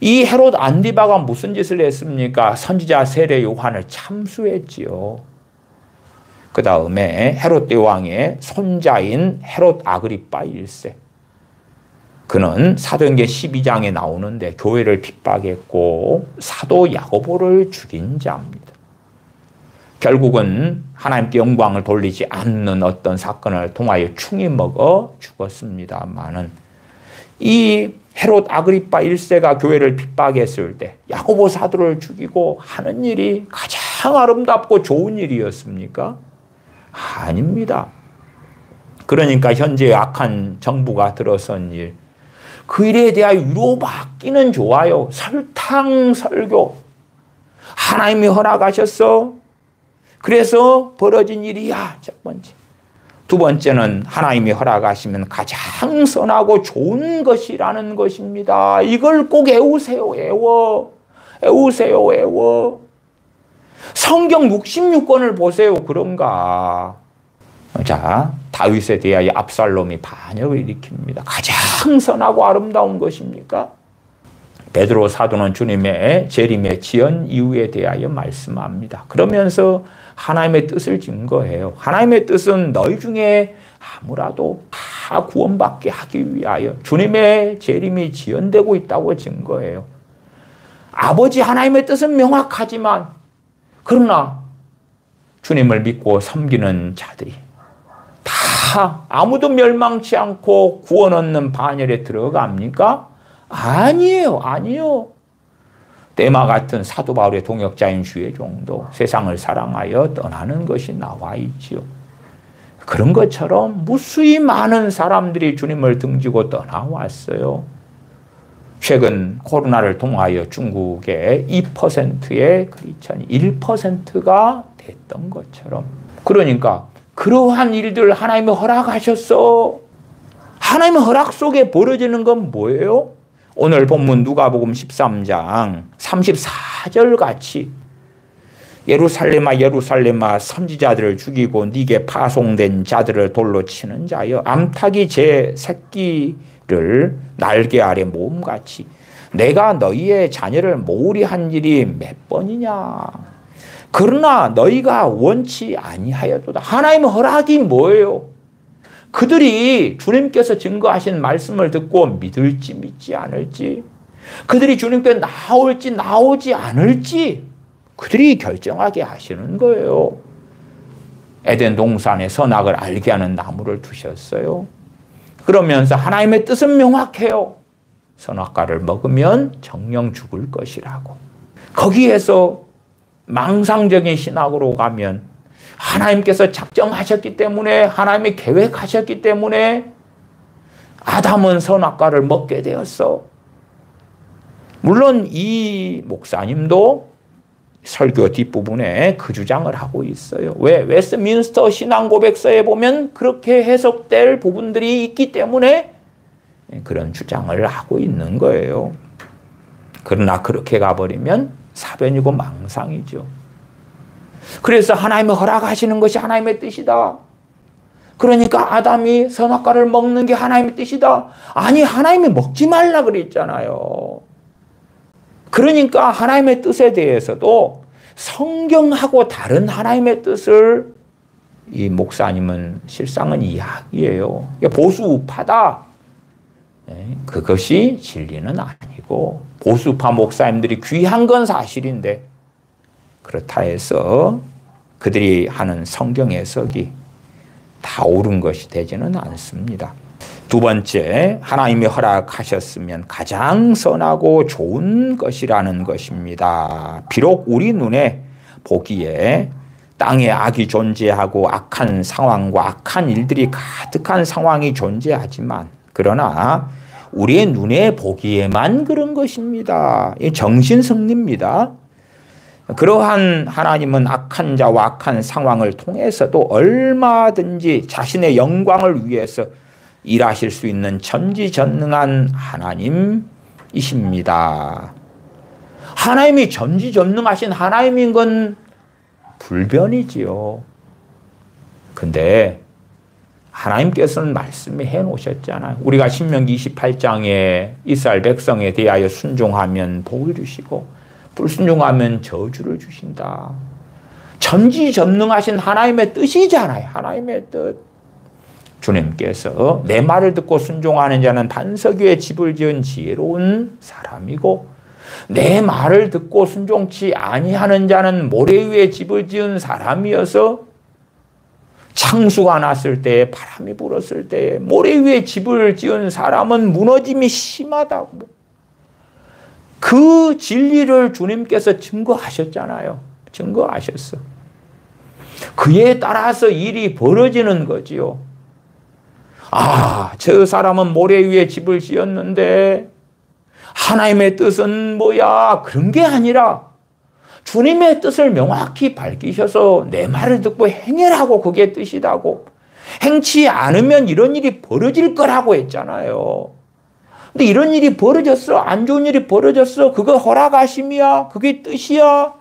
이 헤롯 안디바가 무슨 짓을 했습니까? 선지자 세례 요한을 참수했지요. 그 다음에 헤롯 대왕의 손자인 헤롯 아그리파 1세. 그는 사도행전 12장에 나오는데 교회를 핍박했고 사도 야고보를 죽인 자입니다. 결국은 하나님께 영광을 돌리지 않는 어떤 사건을 통하여 충이 먹어 죽었습니다마는 이 헤롯 아그리파 1세가 교회를 핍박했을 때 야고보 사도를 죽이고 하는 일이 가장 아름답고 좋은 일이었습니까? 아닙니다. 그러니까 현재 악한 정부가 들어선 일, 그 일에 대하여 위로받기는 좋아요. 설탕 설교. 하나님이 허락하셨어. 그래서 벌어진 일이야. 첫 번째. 두 번째는 하나님이 허락하시면 가장 선하고 좋은 것이라는 것입니다. 이걸 꼭 애우세요. 애우세요. 성경 66권을 보세요. 그런가. 자, 다윗에 대하여 압살롬이 반역을 일으킵니다. 가장 선하고 아름다운 것입니까? 베드로 사도는 주님의 재림의 지연 이유에 대하여 말씀합니다. 그러면서 하나님의 뜻을 증거해요. 하나님의 뜻은 너희 중에 아무라도 다 구원받게 하기 위하여 주님의 재림이 지연되고 있다고 증거해요. 아버지 하나님의 뜻은 명확하지만 그러나 주님을 믿고 섬기는 자들이 다 아무도 멸망치 않고 구원 얻는 반열에 들어갑니까? 아니에요. 데마 같은 사도 바울의 동역자인 주의 종도 세상을 사랑하여 떠나는 것이 나와 있지요. 그런 것처럼 무수히 많은 사람들이 주님을 등지고 떠나왔어요. 최근 코로나를 통하여 중국의 2%의 크리스천이 1%가 됐던 것처럼. 그러니까 그러한 일들 하나님이 허락하셨어. 하나님의 허락 속에 벌어지는 건 뭐예요? 오늘 본문 누가복음 13장 34절 같이 예루살렘아 예루살렘아 선지자들을 죽이고 네게 파송된 자들을 돌로 치는 자여 암탉이 제 새끼를 날개 아래 모음같이 내가 너희의 자녀를 모으리 한 일이 몇 번이냐. 그러나 너희가 원치 아니하여도다. 하나님의 허락이 뭐예요? 그들이 주님께서 증거하신 말씀을 듣고 믿을지 믿지 않을지, 그들이 주님께 나올지 나오지 않을지 그들이 결정하게 하시는 거예요. 에덴 동산에 선악을 알게 하는 나무를 두셨어요. 그러면서 하나님의 뜻은 명확해요. 선악과를 먹으면 정령 죽을 것이라고. 거기에서 망상적인 신학으로 가면 하나님께서 작정하셨기 때문에, 하나님이 계획하셨기 때문에 아담은 선악과를 먹게 되었어. 물론 이 목사님도 설교 뒷부분에 그 주장을 하고 있어요. 왜? 웨스트민스터 신앙고백서에 보면 그렇게 해석될 부분들이 있기 때문에 그런 주장을 하고 있는 거예요. 그러나 그렇게 가버리면 사변이고 망상이죠. 그래서 하나님이 허락하시는 것이 하나님의 뜻이다. 그러니까 아담이 선악과를 먹는 게 하나님의 뜻이다. 아니, 하나님이 먹지 말라 그랬잖아요. 그러니까 하나님의 뜻에 대해서도 성경하고 다른 하나님의 뜻을 이 목사님은 실상은 이야기예요. 보수 우파다. 그것이 진리는 아니고, 보수파 목사님들이 귀한 건 사실인데 그렇다 해서 그들이 하는 성경 해석이 다 옳은 것이 되지는 않습니다. 두 번째, 하나님이 허락하셨으면 가장 선하고 좋은 것이라는 것입니다. 비록 우리 눈에 보기에 땅에 악이 존재하고 악한 상황과 악한 일들이 가득한 상황이 존재하지만, 그러나 우리의 눈에 보기에만 그런 것입니다. 이 정신승리입니다. 그러한 하나님은 악한 자와 악한 상황을 통해서도 얼마든지 자신의 영광을 위해서 일하실 수 있는 전지전능한 하나님이십니다. 하나님이 전지전능하신 하나님인 건 불변이지요. 근데 하나님께서는 말씀해 놓으셨잖아요. 우리가 신명기 28장에 이스라엘 백성에 대하여 순종하면 복을 주시고 불순종하면 저주를 주신다. 전지전능하신 하나님의 뜻이잖아요. 하나님의 뜻. 주님께서 내 말을 듣고 순종하는 자는 반석 위에 집을 지은 지혜로운 사람이고, 내 말을 듣고 순종치 아니하는 자는 모래 위에 집을 지은 사람이어서 창수가 났을 때, 바람이 불었을 때 모래 위에 집을 지은 사람은 무너짐이 심하다고. 그 진리를 주님께서 증거하셨잖아요. 증거하셨어. 그에 따라서 일이 벌어지는 거지요. 아, 저 사람은 모래 위에 집을 지었는데 하나님의 뜻은 뭐야? 그런 게 아니라 주님의 뜻을 명확히 밝히셔서 내 말을 듣고 행해라고, 그게 뜻이라고. 행치 않으면 이런 일이 벌어질 거라고 했잖아요. 근데 이런 일이 벌어졌어. 안 좋은 일이 벌어졌어. 그거 허락하심이야. 그게 뜻이야.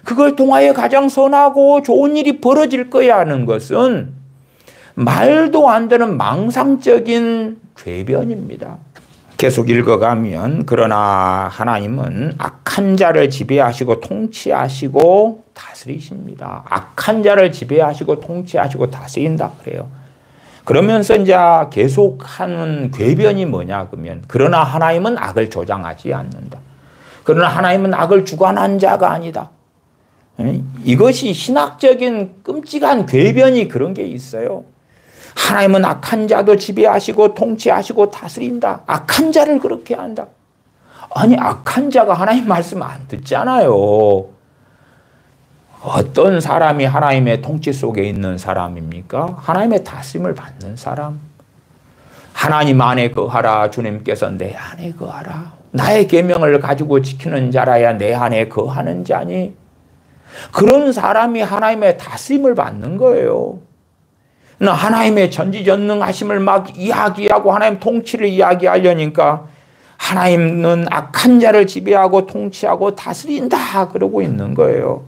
그걸 통하여 가장 선하고 좋은 일이 벌어질 거야 하는 것은 말도 안 되는 망상적인 궤변입니다. 계속 읽어가면, 그러나 하나님은 악한 자를 지배하시고 통치하시고 다스리십니다. 악한 자를 지배하시고 통치하시고 다스린다 그래요. 그러면서 이제 계속하는 궤변이 뭐냐 그러면, 그러나 하나님은 악을 조장하지 않는다. 그러나 하나님은 악을 주관한 자가 아니다. 이것이 신학적인 끔찍한 궤변이 그런 게 있어요. 하나님은 악한 자도 지배하시고 통치하시고 다스린다. 악한 자를 그렇게 한다. 아니, 악한 자가 하나님 말씀 안 듣잖아요. 어떤 사람이 하나님의 통치 속에 있는 사람입니까? 하나님의 다스림을 받는 사람. 하나님 안에 거하라. 주님께서 내 안에 거하라. 나의 계명을 가지고 지키는 자라야 내 안에 거하는 자니. 그런 사람이 하나님의 다스림을 받는 거예요. 하나님의 전지전능하심을 막 이야기하고 하나님 통치를 이야기하려니까 하나님은 악한 자를 지배하고 통치하고 다스린다 그러고 있는 거예요.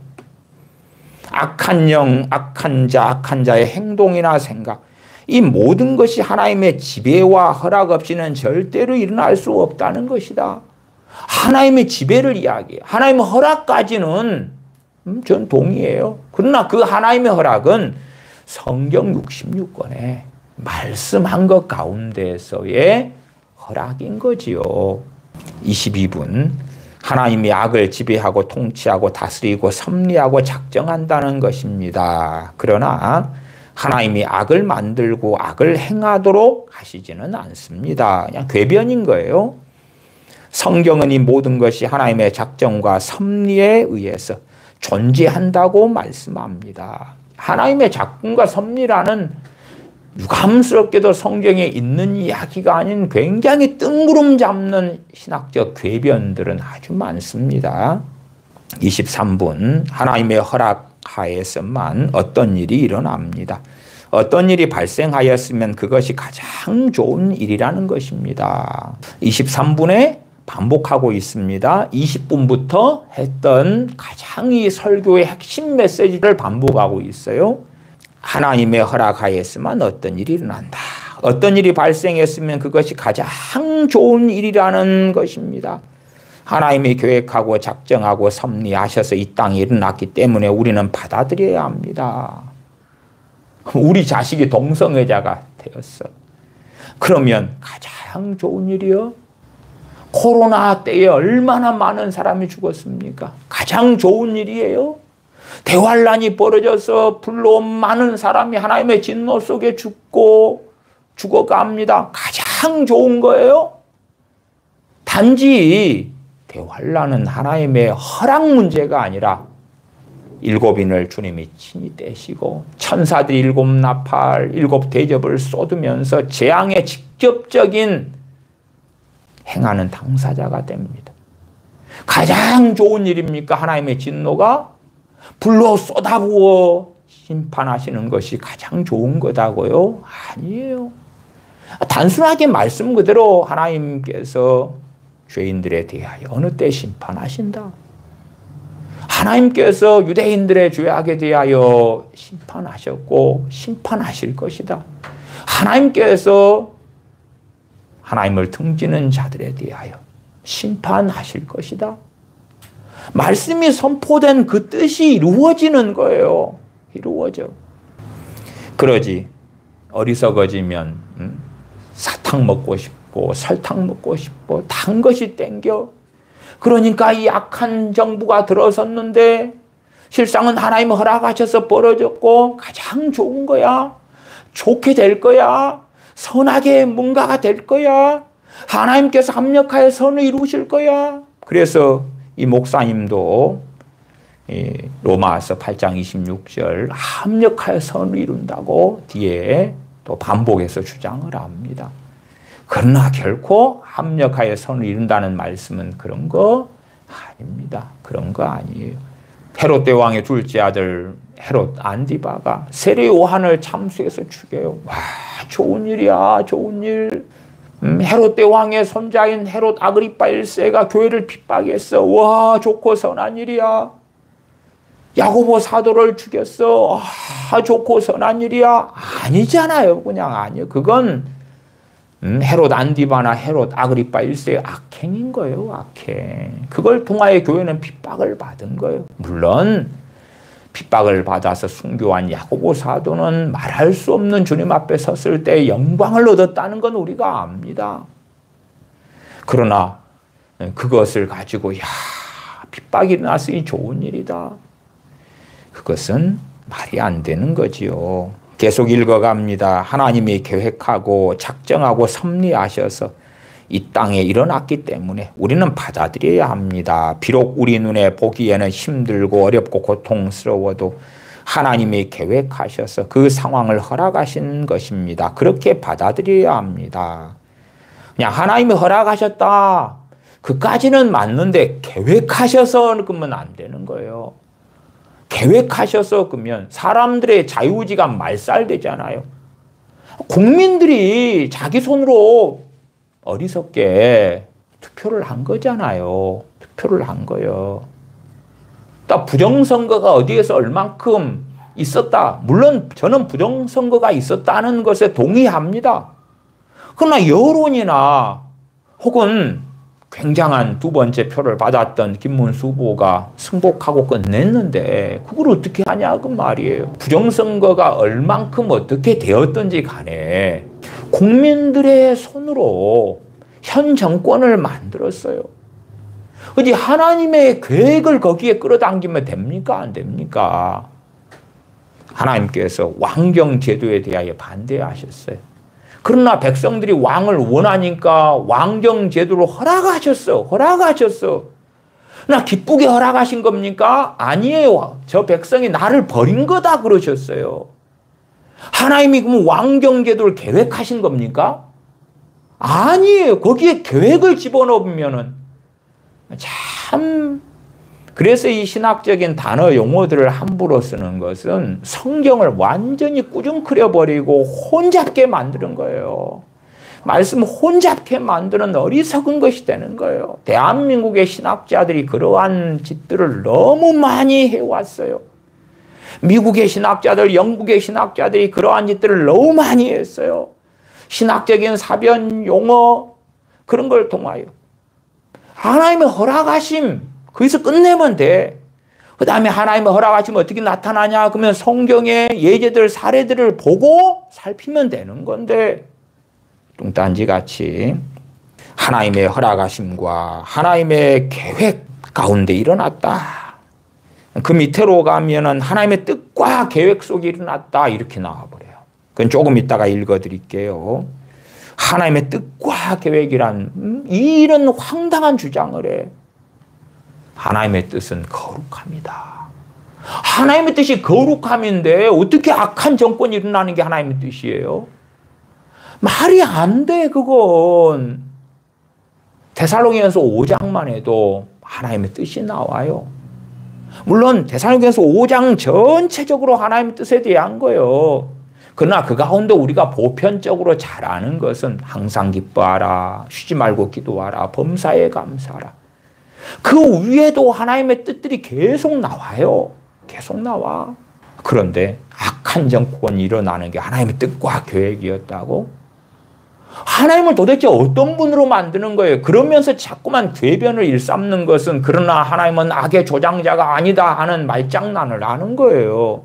악한 영, 악한 자, 악한 자의 행동이나 생각, 이 모든 것이 하나님의 지배와 허락 없이는 절대로 일어날 수 없다는 것이다. 하나님의 지배를 이야기해요. 하나님의 허락까지는 전 동의해요. 그러나 그 하나님의 허락은 성경 66권에 말씀한 것 가운데서의 허락인 거지요. 22분. 하나님이 악을 지배하고 통치하고 다스리고 섭리하고 작정한다는 것입니다. 그러나 하나님이 악을 만들고 악을 행하도록 하시지는 않습니다. 그냥 궤변인 거예요. 성경은 이 모든 것이 하나님의 작정과 섭리에 의해서 존재한다고 말씀합니다. 하나님의 작정과 섭리라는 유감스럽게도 성경에 있는 이야기가 아닌 굉장히 뜬구름 잡는 신학적 궤변들은 아주 많습니다. 23분. 하나님의 허락하에서만 어떤 일이 일어납니다. 어떤 일이 발생하였으면 그것이 가장 좋은 일이라는 것입니다. 23분에 반복하고 있습니다. 20분부터 했던 가장 이 설교의 핵심 메시지를 반복하고 있어요. 하나님의 허락하였으면 어떤 일이 일어난다. 어떤 일이 발생했으면 그것이 가장 좋은 일이라는 것입니다. 하나님이 계획하고 작정하고 섭리하셔서 이 땅에 일어났기 때문에 우리는 받아들여야 합니다. 우리 자식이 동성애자가 되었어. 그러면 가장 좋은 일이요? 코로나 때에 얼마나 많은 사람이 죽었습니까? 가장 좋은 일이에요? 대환란이 벌어져서 불로 많은 사람이 하나님의 진노 속에 죽어갑니다. 가장 좋은 거예요. 단지 대환란은 하나님의 허락 문제가 아니라 일곱인을 주님이 친히 떼시고 천사들이 일곱 나팔, 일곱 대접을 쏟으면서 재앙의 직접적인 행하는 당사자가 됩니다. 가장 좋은 일입니까? 하나님의 진노가 불로 쏟아부어 심판하시는 것이 가장 좋은 거다고요? 아니에요. 단순하게 말씀 그대로 하나님께서 죄인들에 대하여 어느 때 심판하신다. 하나님께서 유대인들의 죄악에 대하여 심판하셨고 심판하실 것이다. 하나님께서 하나님을 등지는 자들에 대하여 심판하실 것이다. 말씀이 선포된 그 뜻이 이루어지는 거예요. 이루어져. 그러지 어리석어지면 사탕 먹고 싶고 설탕 먹고 싶고 단 것이 땡겨. 그러니까 이 악한 정부가 들어섰는데 실상은 하나님 허락하셔서 벌어졌고 가장 좋은 거야. 좋게 될 거야. 선하게 뭔가가 될 거야. 하나님께서 합력하여 선을 이루실 거야. 그래서 이 목사님도 로마서 8장 26절 합력하여 선을 이룬다고 뒤에 또 반복해서 주장을 합니다. 그러나 결코 합력하여 선을 이룬다는 말씀은 그런 거 아닙니다. 그런 거 아니에요. 헤롯 대왕의 둘째 아들 헤롯 안디바가 세례 요한을 참수해서 죽여요. 와, 좋은 일이야, 좋은 일. 헤롯 대왕의 손자인 헤롯 아그리파 1세가 교회를 핍박했어. 와, 좋고 선한 일이야. 야고보 사도를 죽였어. 아, 좋고 선한 일이야. 아니잖아요. 그냥 아니에요. 그건 헤롯 안디바나 헤롯 아그리파 1세의 악행인 거예요. 악행. 그걸 통하여 교회는 핍박을 받은 거예요. 물론 핍박을 받아서 순교한 야고보 사도는 말할 수 없는 주님 앞에 섰을 때 영광을 얻었다는 건 우리가 압니다. 그러나 그것을 가지고 핍박이 일어났으니 좋은 일이다. 그것은 말이 안 되는 거지요. 계속 읽어갑니다. 하나님이 계획하고 작정하고 섭리하셔서 이 땅에 일어났기 때문에 우리는 받아들여야 합니다. 비록 우리 눈에 보기에는 힘들고 어렵고 고통스러워도 하나님이 계획하셔서 그 상황을 허락하신 것입니다. 그렇게 받아들여야 합니다. 그냥 하나님이 허락하셨다. 그까지는 맞는데 계획하셔서 그러면 안 되는 거예요. 계획하셔서 그러면 사람들의 자유의지가 말살되잖아요. 국민들이 자기 손으로 어리석게 투표를 한 거잖아요. 투표를 한 거예요. 또 부정선거가 어디에서 얼만큼 있었다. 물론 저는 부정선거가 있었다는 것에 동의합니다. 그러나 여론이나 혹은 굉장한 두 번째 표를 받았던 김문수 후보가 승복하고 끝냈는데 그걸 어떻게 하냐 그 말이에요. 부정선거가 얼만큼 어떻게 되었든지 간에 국민들의 손으로 현 정권을 만들었어요. 어디 하나님의 계획을 거기에 끌어당기면 됩니까? 안 됩니까? 하나님께서 왕정 제도에 대하여 반대하셨어요. 그러나 백성들이 왕을 원하니까 왕정 제도를 허락하셨어. 나 기쁘게 허락하신 겁니까? 아니에요. 저 백성이 나를 버린 거다 그러셨어요. 하나님이 그럼 왕정 제도를 계획하신 겁니까? 아니에요. 거기에 계획을 집어넣으면은 참, 그래서 이 신학적인 단어 용어들을 함부로 쓰는 것은 성경을 완전히 꾸중거려버리고 혼잡게 만드는 거예요. 말씀 혼잡게 만드는 어리석은 것이 되는 거예요. 대한민국의 신학자들이 그러한 짓들을 너무 많이 해왔어요. 미국의 신학자들, 영국의 신학자들이 그러한 짓들을 너무 많이 했어요. 신학적인 사변 용어 그런 걸 통하여 하나님의 허락하심 거기서 끝내면 돼. 그 다음에 하나님의 허락하심 어떻게 나타나냐? 그러면 성경의 예제들, 사례들을 보고 살피면 되는 건데 뚱딴지같이 하나님의 허락하심과 하나님의 계획 가운데 일어났다. 그 밑으로 가면은 하나님의 뜻과 계획 속에 일어났다 이렇게 나와버려요. 그건 조금 이따가 읽어드릴게요. 하나님의 뜻과 계획이란 이런 황당한 주장을 해. 하나님의 뜻은 거룩합니다. 하나님의 뜻이 거룩함인데 어떻게 악한 정권이 일어나는 게 하나님의 뜻이에요? 말이 안 돼, 그건. 데살로니가서 5장만 해도 하나님의 뜻이 나와요. 물론 데살로니가서 5장 전체적으로 하나님의 뜻에 대한 거예요. 그러나 그 가운데 우리가 보편적으로 잘 아는 것은 항상 기뻐하라, 쉬지 말고 기도하라, 범사에 감사하라. 그 위에도 하나님의 뜻들이 계속 나와요. 계속 나와. 그런데 악한 정권이 일어나는 게 하나님의 뜻과 계획이었다고? 하나님을 도대체 어떤 분으로 만드는 거예요? 그러면서 자꾸만 궤변을 일삼는 것은 그러나 하나님은 악의 조장자가 아니다 하는 말장난을 하는 거예요.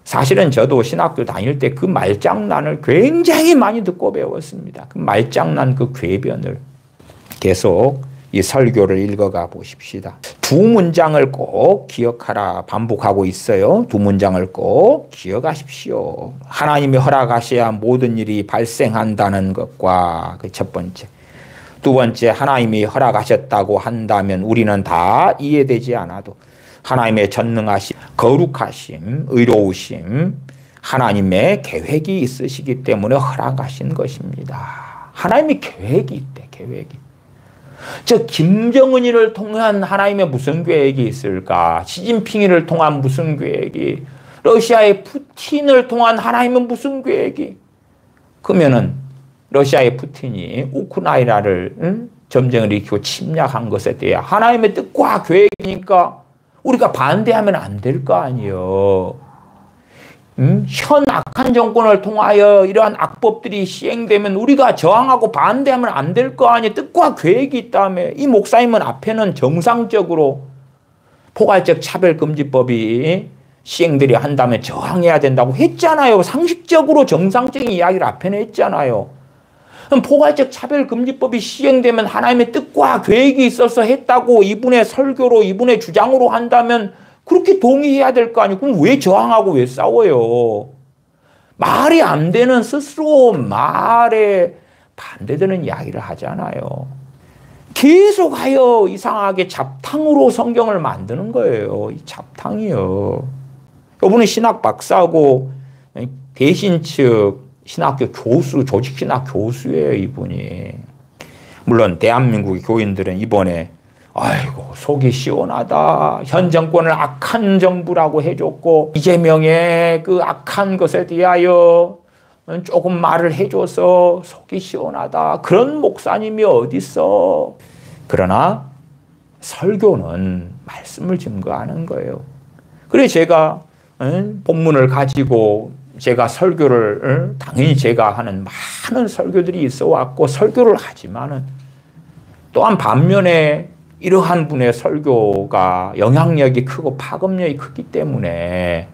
사실은 저도 신학교 다닐 때 그 말장난을 굉장히 많이 듣고 배웠습니다. 그 말장난 그 궤변을 계속 이 설교를 읽어가 보십시다. 두 문장을 꼭 기억하라 반복하고 있어요. 두 문장을 꼭 기억하십시오. 하나님이 허락하셔야 모든 일이 발생한다는 것과 그 첫 번째. 두 번째, 하나님이 허락하셨다고 한다면 우리는 다 이해되지 않아도 하나님의 전능하심, 거룩하심, 의로우심, 하나님의 계획이 있으시기 때문에 허락하신 것입니다. 하나님의 계획이 있대, 계획이. 저 김정은이를 통한 하나님의 무슨 계획이 있을까? 시진핑이를 통한 무슨 계획이? 러시아의 푸틴을 통한 하나님은 무슨 계획이? 그러면은 러시아의 푸틴이 우크라이나를 점쟁을 일으키고 침략한 것에 대해 하나님의 뜻과 계획이니까 우리가 반대하면 안 될 거 아니에요. 현 악한 정권을 통하여 이러한 악법들이 시행되면 우리가 저항하고 반대하면 안 될 거 아니에요. 뜻과 계획이 있다며. 이 목사님은 앞에는 정상적으로 포괄적 차별금지법이 시행들이 한다면 저항해야 된다고 했잖아요. 상식적으로 정상적인 이야기를 앞에는 했잖아요. 그럼 포괄적 차별금지법이 시행되면 하나님의 뜻과 계획이 있어서 했다고 이분의 설교로 이분의 주장으로 한다면 그렇게 동의해야 될 거 아니에요. 그럼 왜 저항하고 왜 싸워요? 말이 안 되는 스스로 말에 반대되는 이야기를 하잖아요. 계속하여 이상하게 잡탕으로 성경을 만드는 거예요. 이 잡탕이요. 이분은 신학 박사고 대신 측 신학교 교수, 조직신학 교수예요, 이분이. 물론 대한민국의 교인들은 이번에 아이고 속이 시원하다. 현 정권을 악한 정부라고 해줬고 이재명의 그 악한 것에 대하여 조금 말을 해줘서 속이 시원하다. 그런 목사님이 어딨어. 그러나 설교는 말씀을 증거하는 거예요. 그래서 제가 본문을 가지고 제가 설교를 당연히 제가 하는 많은 설교들이 있어 왔고 설교를 하지만은 또한 반면에 이러한 분의 설교가 영향력이 크고 파급력이 크기 때문에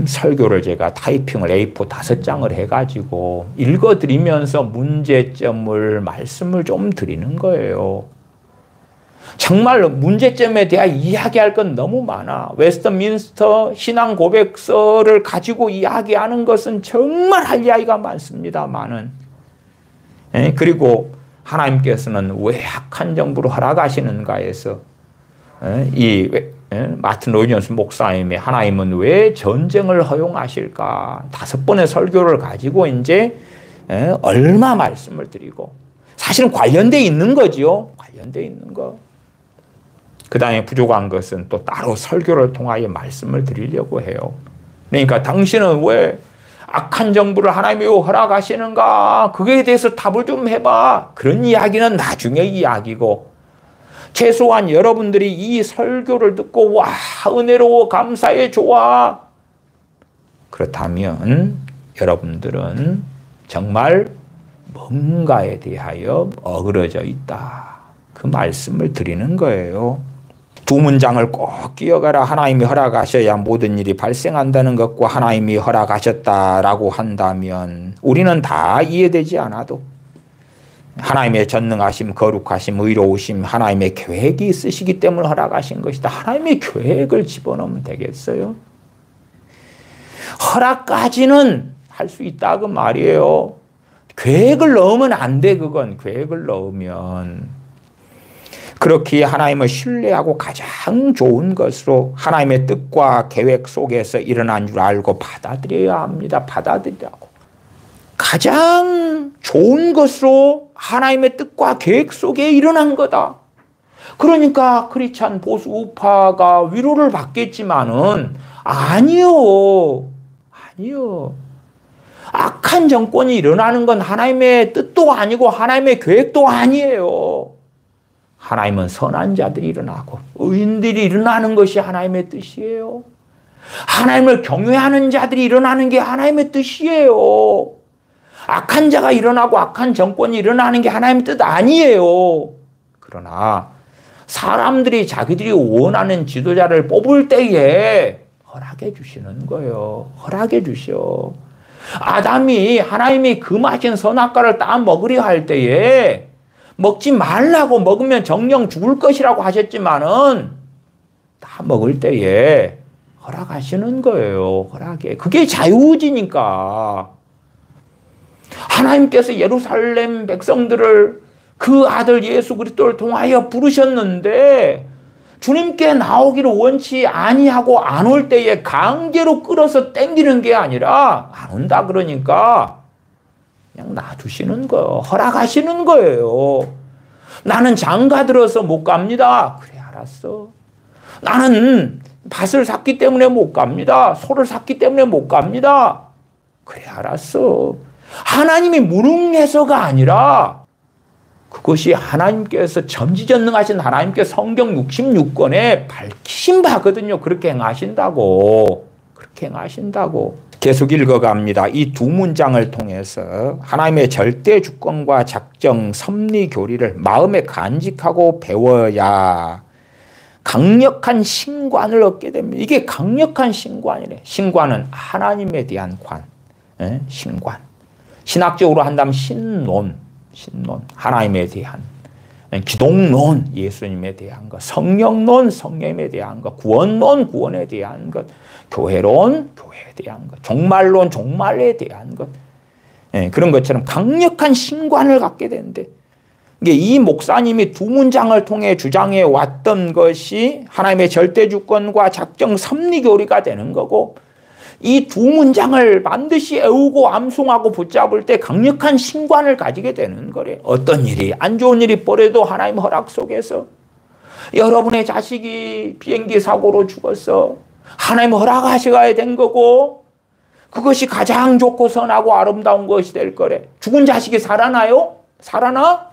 설교를 제가 타이핑을 A4 5장을 해가지고 읽어드리면서 문제점을 말씀을 좀 드리는 거예요. 정말 문제점에 대해 이야기할 건 너무 많아. 웨스트민스터 신앙 고백서를 가지고 이야기하는 것은 정말 할 이야기가 많습니다만은 그리고 하나님께서는 왜 악한 정부를 허락하시는가에서 이 마틴 로이언스 목사님의 하나님은 왜 전쟁을 허용하실까 5번의 설교를 가지고 이제 얼마 말씀을 드리고 사실은 관련돼 있는 거지요. 관련돼 있는 거. 그 다음에 부족한 것은 또 따로 설교를 통하여 말씀을 드리려고 해요. 그러니까 당신은 왜 악한 정부를 하나님이 허락하시는가? 그거에 대해서 답을 좀 해봐. 그런 이야기는 나중에 이야기고 최소한 여러분들이 이 설교를 듣고 와 은혜로워 감사해 좋아. 그렇다면 여러분들은 정말 뭔가에 대하여 어그러져 있다. 그 말씀을 드리는 거예요. 두 문장을 꼭 기억하라. 하나님이 허락하셔야 모든 일이 발생한다는 것과 하나님이 허락하셨다라고 한다면 우리는 다 이해되지 않아도 하나님의 전능하심, 거룩하심, 의로우심, 하나님의 계획이 있으시기 때문에 허락하신 것이다. 하나님의 계획을 집어넣으면 되겠어요? 허락까지는 할 수 있다 그 말이에요. 계획을 넣으면 안 돼. 그건 계획을 넣으면 그렇게 하나님을 신뢰하고 가장 좋은 것으로 하나님의 뜻과 계획 속에서 일어난 줄 알고 받아들여야 합니다. 받아들이라고. 가장 좋은 것으로 하나님의 뜻과 계획 속에 일어난 거다. 그러니까 크리스찬 보수 우파가 위로를 받겠지만은 아니요. 아니요. 악한 정권이 일어나는 건 하나님의 뜻도 아니고 하나님의 계획도 아니에요. 하나님은 선한 자들이 일어나고 의인들이 일어나는 것이 하나님의 뜻이에요. 하나님을 경외하는 자들이 일어나는 게 하나님의 뜻이에요. 악한 자가 일어나고 악한 정권이 일어나는 게 하나님의 뜻 아니에요. 그러나 사람들이 자기들이 원하는 지도자를 뽑을 때에 허락해 주시는 거예요. 허락해 주셔. 아담이 하나님이 금하신 선악과를 따 먹으려 할 때에 먹지 말라고 먹으면 정령 죽을 것이라고 하셨지만은 다 먹을 때에 허락하시는 거예요. 허락해. 그게 자유의지니까. 하나님께서 예루살렘 백성들을 그 아들 예수 그리스도를 통하여 부르셨는데 주님께 나오기를 원치 아니하고 안 올 때에 강제로 끌어서 땡기는 게 아니라 안 온다 그러니까 그냥 놔두시는 거예요. 허락하시는 거예요. 나는 장가 들어서 못 갑니다. 그래 알았어. 나는 밭을 샀기 때문에 못 갑니다. 소를 샀기 때문에 못 갑니다. 그래 알았어. 하나님이 무능해서가 아니라 그것이 하나님께서 전지전능하신 하나님께 성경 66권에 밝히신 바거든요. 그렇게 행하신다고. 그렇게 행하신다고. 계속 읽어갑니다. 이 두 문장을 통해서 하나님의 절대 주권과 작정, 섭리 교리를 마음에 간직하고 배워야 강력한 신관을 얻게 됩니다. 이게 강력한 신관이래. 신관은 하나님에 대한 관, 신관. 신학적으로 한다면 신론, 하나님에 대한 기독론, 예수님에 대한 것, 성령론, 성령에 대한 것, 구원론, 구원에 대한 것, 교회론, 교회에 대한 것, 종말론, 종말에 대한 것. 그런 것처럼 강력한 신관을 갖게 되는데 이 목사님이 두 문장을 통해 주장해 왔던 것이 하나님의 절대 주권과 작정 섭리 교리가 되는 거고 이 두 문장을 반드시 애우고 암송하고 붙잡을 때 강력한 신관을 가지게 되는 거래. 어떤 일이 안 좋은 일이 벌어도 하나님 허락 속에서 여러분의 자식이 비행기 사고로 죽었어. 하나님 허락하셔야 된 거고 그것이 가장 좋고 선하고 아름다운 것이 될 거래. 죽은 자식이 살아나요? 살아나?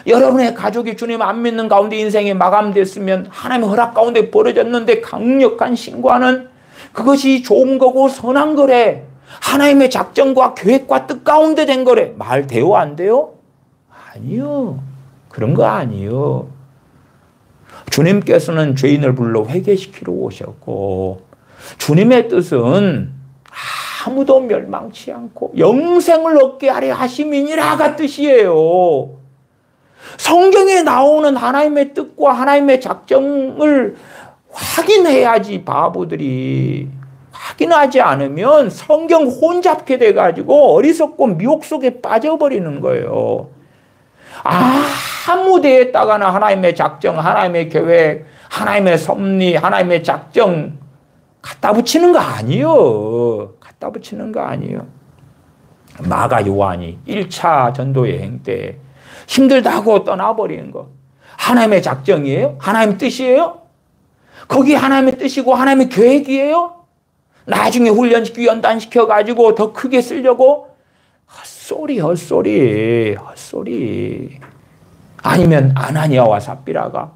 여러분의 가족이 주님 안 믿는 가운데 인생이 마감됐으면 하나님의 허락 가운데 벌어졌는데 강력한 신과는 그것이 좋은 거고 선한 거래. 하나님의 작정과 계획과 뜻 가운데 된 거래. 말 돼요? 안 돼요? 아니요. 그런 거 아니요. 주님께서는 죄인을 불러 회개시키러 오셨고 주님의 뜻은 아무도 멸망치 않고 영생을 얻게 하려 하심이니라가 뜻이에요. 성경에 나오는 하나님의 뜻과 하나님의 작정을 확인해야지 바보들이. 확인하지 않으면 성경 혼잡게 돼가지고 어리석고 미혹 속에 빠져버리는 거예요. 아무 데에다가나 하나님의 작정, 하나님의 계획, 하나님의 섭리, 하나님의 작정 갖다 붙이는 거 아니에요. 갖다 붙이는 거 아니에요. 마가 요한이 1차 전도 여행 때 힘들다고 떠나버리는 거. 하나님의 작정이에요? 하나님의 뜻이에요? 거기 하나님의 뜻이고 하나님의 계획이에요? 나중에 훈련시키고 연단시켜가지고 더 크게 쓰려고? 헛소리. 아니면 아나니아와 삽비라가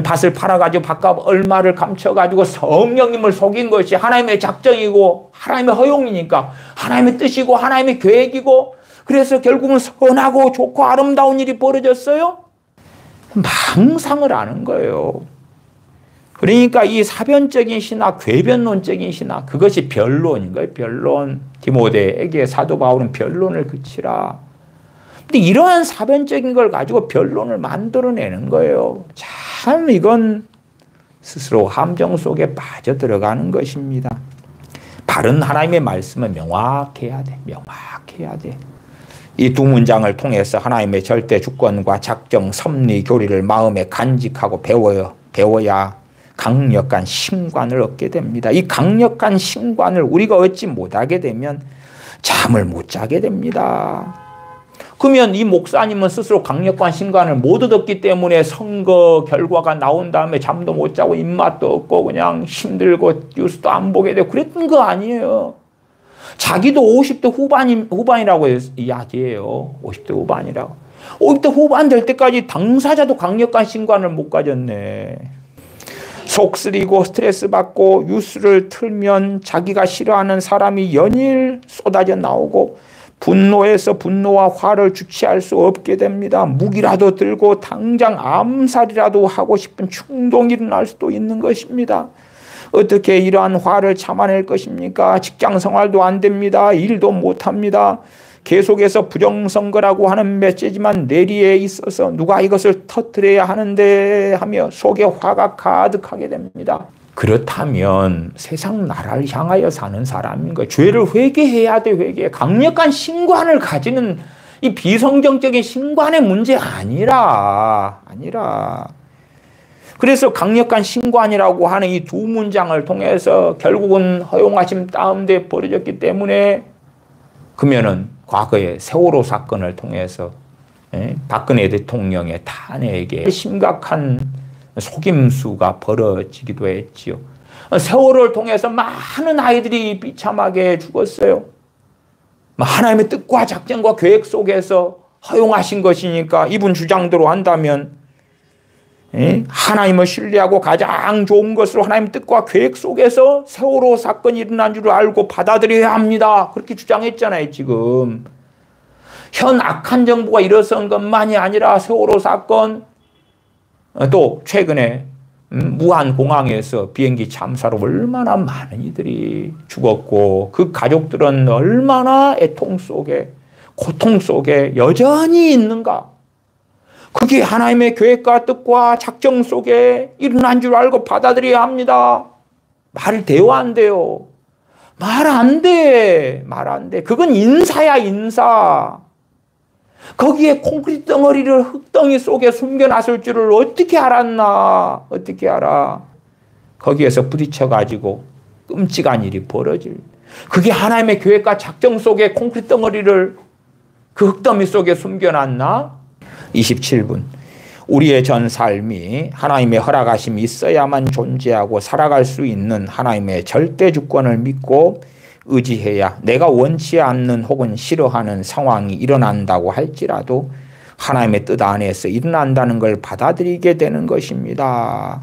밭을 팔아가지고 밭값 얼마를 감춰가지고 성령님을 속인 것이 하나님의 작정이고 하나님의 허용이니까 하나님의 뜻이고 하나님의 계획이고 그래서 결국은 선하고 좋고 아름다운 일이 벌어졌어요? 망상을 하는 거예요. 그러니까 이 사변적인 신학, 궤변론적인 신학 그것이 변론인 거예요. 변론. 디모데에게 사도 바울은 변론을 그치라. 근데 이러한 사변적인 걸 가지고 변론을 만들어내는 거예요. 참 이건 스스로 함정 속에 빠져들어가는 것입니다. 바른 하나님의 말씀은 명확해야 돼. 명확해야 돼. 이 두 문장을 통해서 하나님의 절대 주권과 작정, 섭리, 교리를 마음에 간직하고 배워야 강력한 신관을 얻게 됩니다. 이 강력한 신관을 우리가 얻지 못하게 되면 잠을 못 자게 됩니다. 그러면 이 목사님은 스스로 강력한 신관을 못 얻었기 때문에 선거 결과가 나온 다음에 잠도 못 자고 입맛도 없고 그냥 힘들고 뉴스도 안 보게 되고 그랬던 거 아니에요. 자기도 50대 후반이라고 이야기해요. 50대 후반이라고. 50대 후반 될 때까지 당사자도 강력한 신관을 못 가졌네. 속 쓰리고 스트레스 받고 뉴스를 틀면 자기가 싫어하는 사람이 연일 쏟아져 나오고 분노해서 분노와 화를 주체할 수 없게 됩니다. 무기라도 들고 당장 암살이라도 하고 싶은 충동이 일어날 수도 있는 것입니다. 어떻게 이러한 화를 참아낼 것입니까? 직장 생활도 안 됩니다. 일도 못 합니다. 계속해서 부정선거라고 하는 메시지만 내리에 있어서 누가 이것을 터뜨려야 하는데 하며 속에 화가 가득하게 됩니다. 그렇다면 세상 나라를 향하여 사는 사람인 거예요. 죄를 회개해야 돼. 회개. 강력한 신관을 가지는 이 비성경적인 신관의 문제 아니라. 그래서 강력한 신관이라고 하는 이 두 문장을 통해서 결국은 허용하심 다운돼 버려졌기 때문에 그러면은 과거의 세월호 사건을 통해서 박근혜 대통령의 탄핵에 심각한 속임수가 벌어지기도 했지요. 세월호를 통해서 많은 아이들이 비참하게 죽었어요. 하나님의 뜻과 작정과 계획 속에서 허용하신 것이니까 이분 주장대로 한다면 하나님을 신뢰하고 가장 좋은 것으로 하나님의 뜻과 계획 속에서 세월호 사건이 일어난 줄 알고 받아들여야 합니다. 그렇게 주장했잖아요. 지금 현 악한 정부가 일어선 것만이 아니라 세월호 사건 또 최근에 무안공항에서 비행기 참사로 얼마나 많은 이들이 죽었고 그 가족들은 얼마나 애통 속에 고통 속에 여전히 있는가. 그게 하나님의 계획과 뜻과 작정 속에 일어난 줄 알고 받아들여야 합니다. 말 돼요, 안 돼요? 말 안 돼. 그건 인사야, 인사. 거기에 콘크리트 덩어리를 흙덩이 속에 숨겨놨을 줄을 어떻게 알았나? 어떻게 알아? 거기에서 부딪혀가지고 끔찍한 일이 벌어질. 그게 하나님의 계획과 작정 속에 콘크리트 덩어리를 그 흙더미 속에 숨겨놨나? 27분. 우리의 전 삶이 하나님의 허락하심이 있어야만 존재하고 살아갈 수 있는 하나님의 절대 주권을 믿고 의지해야 내가 원치 않는 혹은 싫어하는 상황이 일어난다고 할지라도 하나님의 뜻 안에서 일어난다는 걸 받아들이게 되는 것입니다.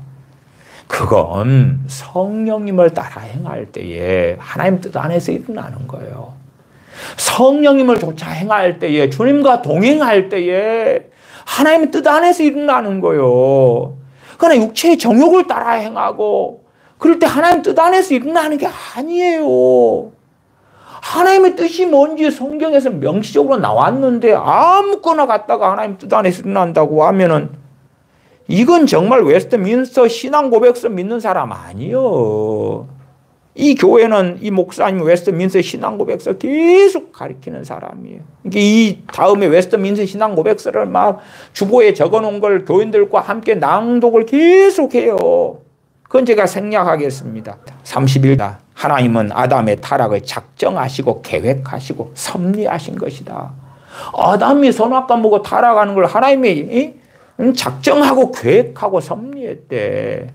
그건 성령님을 따라 행할 때에 하나님 뜻 안에서 일어나는 거예요. 성령님을 쫓아 행할 때에, 주님과 동행할 때에 하나님의 뜻 안에서 일어나는 거예요. 그러나 육체의 정욕을 따라 행하고 그럴 때 하나님 뜻 안에서 일어나는 게 아니에요. 하나님의 뜻이 뭔지 성경에서 명시적으로 나왔는데 아무거나 갖다가 하나님 뜻 안에서 일어난다고 하면은 이건 정말 웨스트민스터 신앙 고백서 믿는 사람 아니요. 이 교회는 이 목사님 웨스트민스터 신앙 고백서 계속 가르치는 사람이에요. 이 다음에 웨스트민스터 신앙 고백서를 막 주보에 적어놓은 걸 교인들과 함께 낭독을 계속해요. 그건 제가 생략하겠습니다. 31다. 하나님은 아담의 타락을 작정하시고 계획하시고 섭리하신 것이다. 아담이 선악과 보고 타락하는 걸 하나님이 작정하고 계획하고 섭리했대.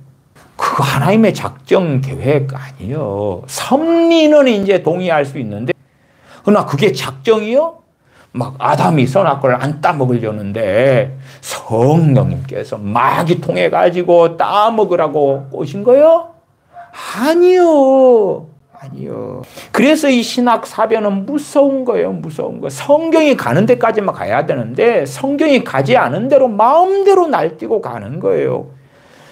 그거 하나님의 작정 계획 아니요. 섭리는 이제 동의할 수 있는데, 그러나 그게 작정이요? 막 아담이 선악과를 안 따먹으려는데 성령님께서 마귀 통해 가지고 따먹으라고 오신 거요? 아니요. 아니요. 그래서 이 신학 사변은 무서운 거예요. 무서운 거. 성경이 가는 데까지만 가야 되는데 성경이 가지 않은 대로 마음대로 날뛰고 가는 거예요.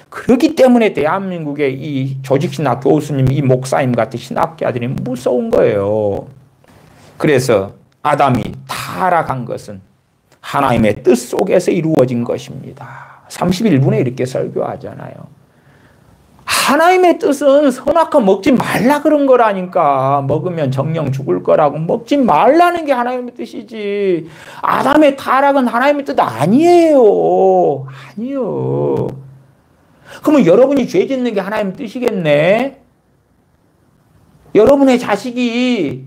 그렇기 때문에 대한민국의 이 조직신학 교수님, 이 목사님 같은 신학자들이 무서운 거예요. 그래서 아담이 타락한 것은 하나님의 뜻 속에서 이루어진 것입니다. 31분에 이렇게 설교하잖아요. 하나님의 뜻은 선악과 먹지 말라 그런 거라니까. 먹으면 정령 죽을 거라고. 먹지 말라는 게 하나님의 뜻이지. 아담의 타락은 하나님의 뜻 아니에요. 아니요. 그러면 여러분이 죄 짓는 게 하나님의 뜻이겠네. 여러분의 자식이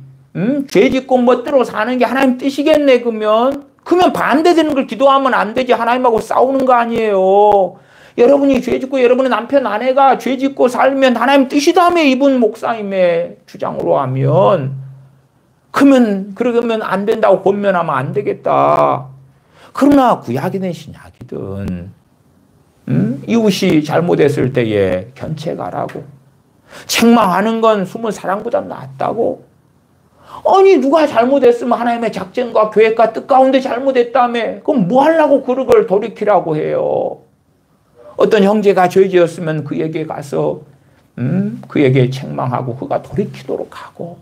죄 짓고 멋대로 사는 게 하나님 뜻이겠네. 그러면 반대되는 걸 기도하면 안 되지. 하나님하고 싸우는 거 아니에요. 여러분이 죄 짓고 여러분의 남편 아내가 죄 짓고 살면 하나님 뜻이다며 이분 목사님의 주장으로 하면 그러면 안 된다고 권면하면 안 되겠다. 그러나 구약이든 신약이든 이웃이 잘못했을 때에 견책하라고, 책망하는 건 숨은 사랑보다 낫다고. 아니 누가 잘못했으면 하나님의 작전과 계획과 뜻 가운데 잘못했다며 그럼 뭐 하려고 그걸 돌이키라고 해요. 어떤 형제가 죄 지었으면 그에게 가서 그에게 책망하고 그가 돌이키도록 하고,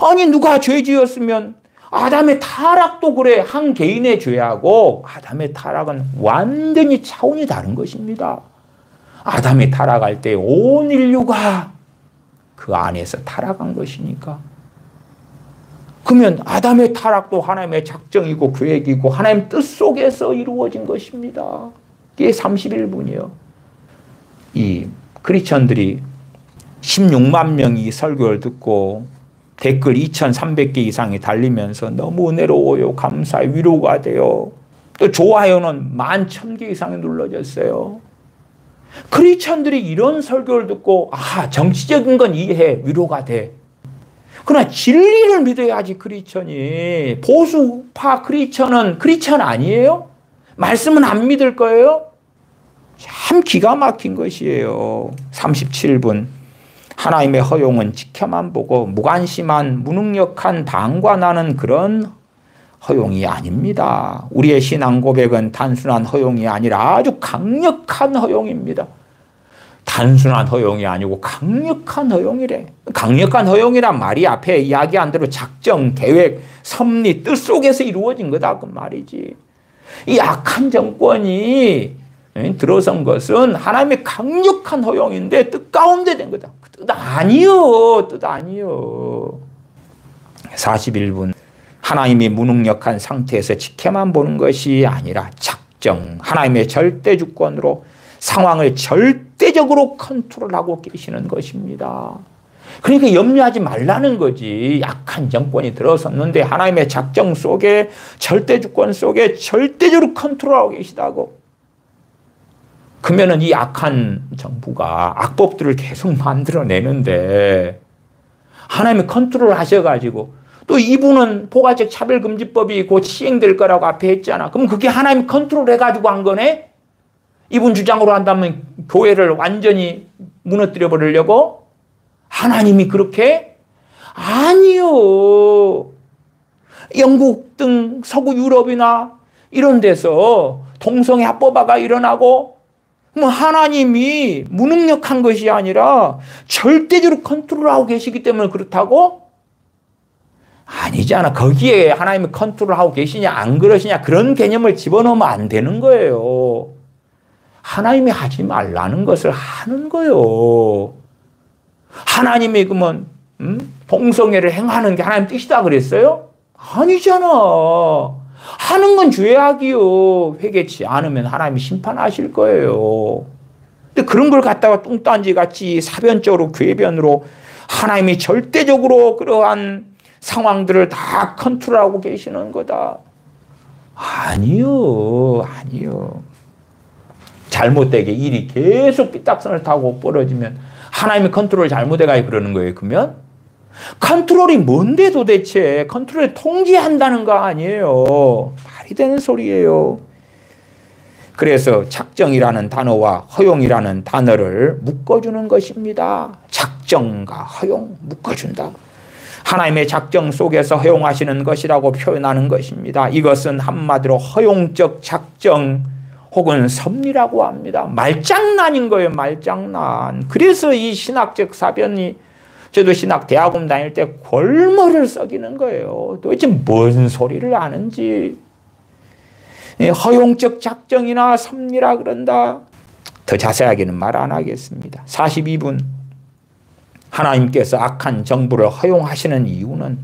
아니 누가 죄 지었으면 아담의 타락도 그래. 한 개인의 죄하고 아담의 타락은 완전히 차원이 다른 것입니다. 아담이 타락할 때 온 인류가 그 안에서 타락한 것이니까. 그러면 아담의 타락도 하나님의 작정이고 계획이고 하나님 뜻 속에서 이루어진 것입니다. 이게 31분이요. 이 크리스천들이 16만 명이 설교를 듣고 댓글 2,300개 이상이 달리면서 너무 은혜로워요. 감사해. 위로가 돼요. 또 좋아요는 11,000개 이상이 눌러졌어요. 크리스천들이 이런 설교를 듣고 정치적인 건 이해해. 위로가 돼. 그러나 진리를 믿어야지 크리스천이. 보수파 크리스천은 크리스천 아니에요? 말씀은 안 믿을 거예요? 참 기가 막힌 것이에요. 37분. 하나님의 허용은 지켜만 보고 무관심한 무능력한 방관하는 그런 허용이 아닙니다. 우리의 신앙 고백은 단순한 허용이 아니라 아주 강력한 허용입니다. 단순한 허용이 아니고 강력한 허용이래. 강력한 허용이란 말이 앞에 이야기한 대로 작정, 계획, 섭리, 뜻 속에서 이루어진 거다 그 말이지. 이 악한 정권이 들어선 것은 하나님의 강력한 허용인데 뜻 가운데 된 거다. 뜻 아니요. 뜻 아니요. 41분. 하나님이 무능력한 상태에서 지켜만 보는 것이 아니라 작정, 하나님의 절대 주권으로 상황을 절대적으로 컨트롤하고 계시는 것입니다. 그러니까 염려하지 말라는 거지. 약한 정권이 들어섰는데 하나님의 작정 속에, 절대 주권 속에 절대적으로 컨트롤하고 계시다고. 그러면은 이 악한 정부가 악법들을 계속 만들어내는데 하나님이 컨트롤 하셔가지고 또 이분은 포괄적 차별금지법이 곧 시행될 거라고 앞에 했잖아. 그럼 그게 하나님 컨트롤 해가지고 한 거네? 이분 주장으로 한다면 교회를 완전히 무너뜨려 버리려고? 하나님이 그렇게? 아니요. 영국 등 서구 유럽이나 이런 데서 동성애 합법화가 일어나고 뭐 하나님이 무능력한 것이 아니라 절대적으로 컨트롤하고 계시기 때문에 그렇다고? 아니잖아. 거기에 하나님이 컨트롤하고 계시냐 안 그러시냐 그런 개념을 집어넣으면 안 되는 거예요. 하나님이 하지 말라는 것을 하는 거예요. 하나님이 그러면 동성애를 행하는 게 하나님 뜻이다 그랬어요? 아니잖아. 하는 건 죄악이요. 회개치 않으면 하나님이 심판하실 거예요. 근데 그런 걸 갖다가 뚱딴지 같이 사변적으로 궤변으로 하나님이 절대적으로 그러한 상황들을 다 컨트롤하고 계시는 거다. 아니요. 아니요. 잘못되게 일이 계속 삐딱선을 타고 벌어지면 하나님이 컨트롤 잘못해가 그러는 거예요. 그러면 컨트롤이 뭔데 도대체 컨트롤을 통제한다는 거 아니에요. 말이 되는 소리예요. 그래서 작정이라는 단어와 허용이라는 단어를 묶어주는 것입니다. 작정과 허용 묶어준다. 하나님의 작정 속에서 허용하시는 것이라고 표현하는 것입니다. 이것은 한마디로 허용적 작정 혹은 섭리라고 합니다. 말장난인 거예요. 말장난. 그래서 이 신학적 사변이 저도 신학 대학원 다닐 때 골머리를 썩이는 거예요. 도대체 뭔 소리를 아는지. 허용적 작정이나 섭리라 그런다. 더 자세하게는 말 안 하겠습니다. 42분. 하나님께서 악한 정부를 허용하시는 이유는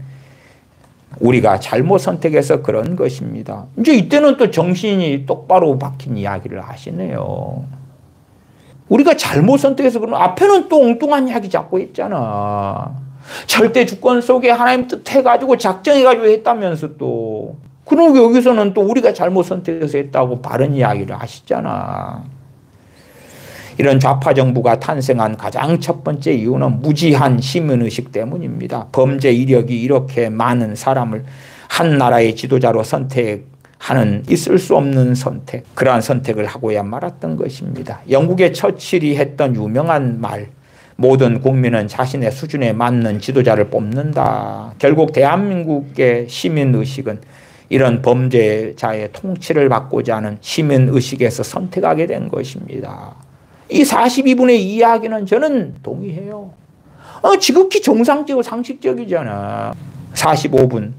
우리가 잘못 선택해서 그런 것입니다. 이제 이때는 또 정신이 똑바로 박힌 이야기를 하시네요. 우리가 잘못 선택해서 그러면 앞에는 또 엉뚱한 이야기 자꾸 했잖아. 절대 주권 속에 하나님 뜻해가지고 작정해가지고 했다면서 또. 그러고 여기서는 또 우리가 잘못 선택해서 했다고 바른 이야기를 하시잖아. 이런 좌파 정부가 탄생한 가장 첫 번째 이유는 무지한 시민의식 때문입니다. 범죄 이력이 이렇게 많은 사람을 한 나라의 지도자로 선택하는 있을 수 없는 선택, 그러한 선택을 하고야 말았던 것입니다. 영국의 처칠이 했던 유명한 말, 모든 국민은 자신의 수준에 맞는 지도자를 뽑는다. 결국 대한민국의 시민의식은 이런 범죄자의 통치를 받고자 하는 시민의식에서 선택하게 된 것입니다. 이 42분의 이야기는 저는 동의해요. 지극히 정상적이고 상식적이잖아. 45분.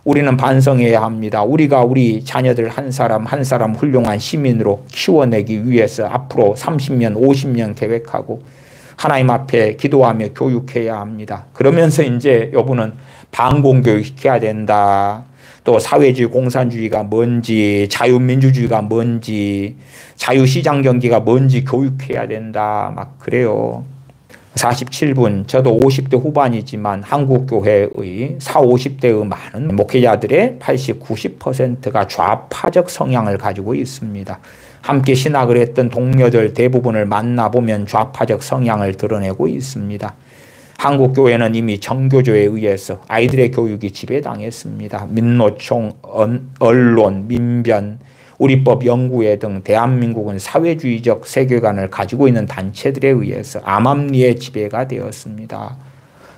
우리는 반성해야 합니다. 우리가 우리 자녀들 한 사람 한 사람 훌륭한 시민으로 키워내기 위해서 앞으로 30년, 50년 계획하고 하나님 앞에 기도하며 교육해야 합니다. 그러면서 이제 여부는 반공교육 시켜야 된다. 또 사회주의 공산주의가 뭔지, 자유민주주의가 뭔지, 자유시장 경기가 뭔지 교육해야 된다. 막 그래요. 47분. 저도 50대 후반이지만 한국교회의 40, 50대의 많은 목회자들의 80, 90%가 좌파적 성향을 가지고 있습니다. 함께 신학을 했던 동료들 대부분을 만나보면 좌파적 성향을 드러내고 있습니다. 한국 교회는 이미 정교조에 의해서 아이들의 교육이 지배당했습니다. 민노총, 언론, 민변, 우리법 연구회 등 대한민국은 사회주의적 세계관을 가지고 있는 단체들에 의해서 암암리에 지배가 되었습니다.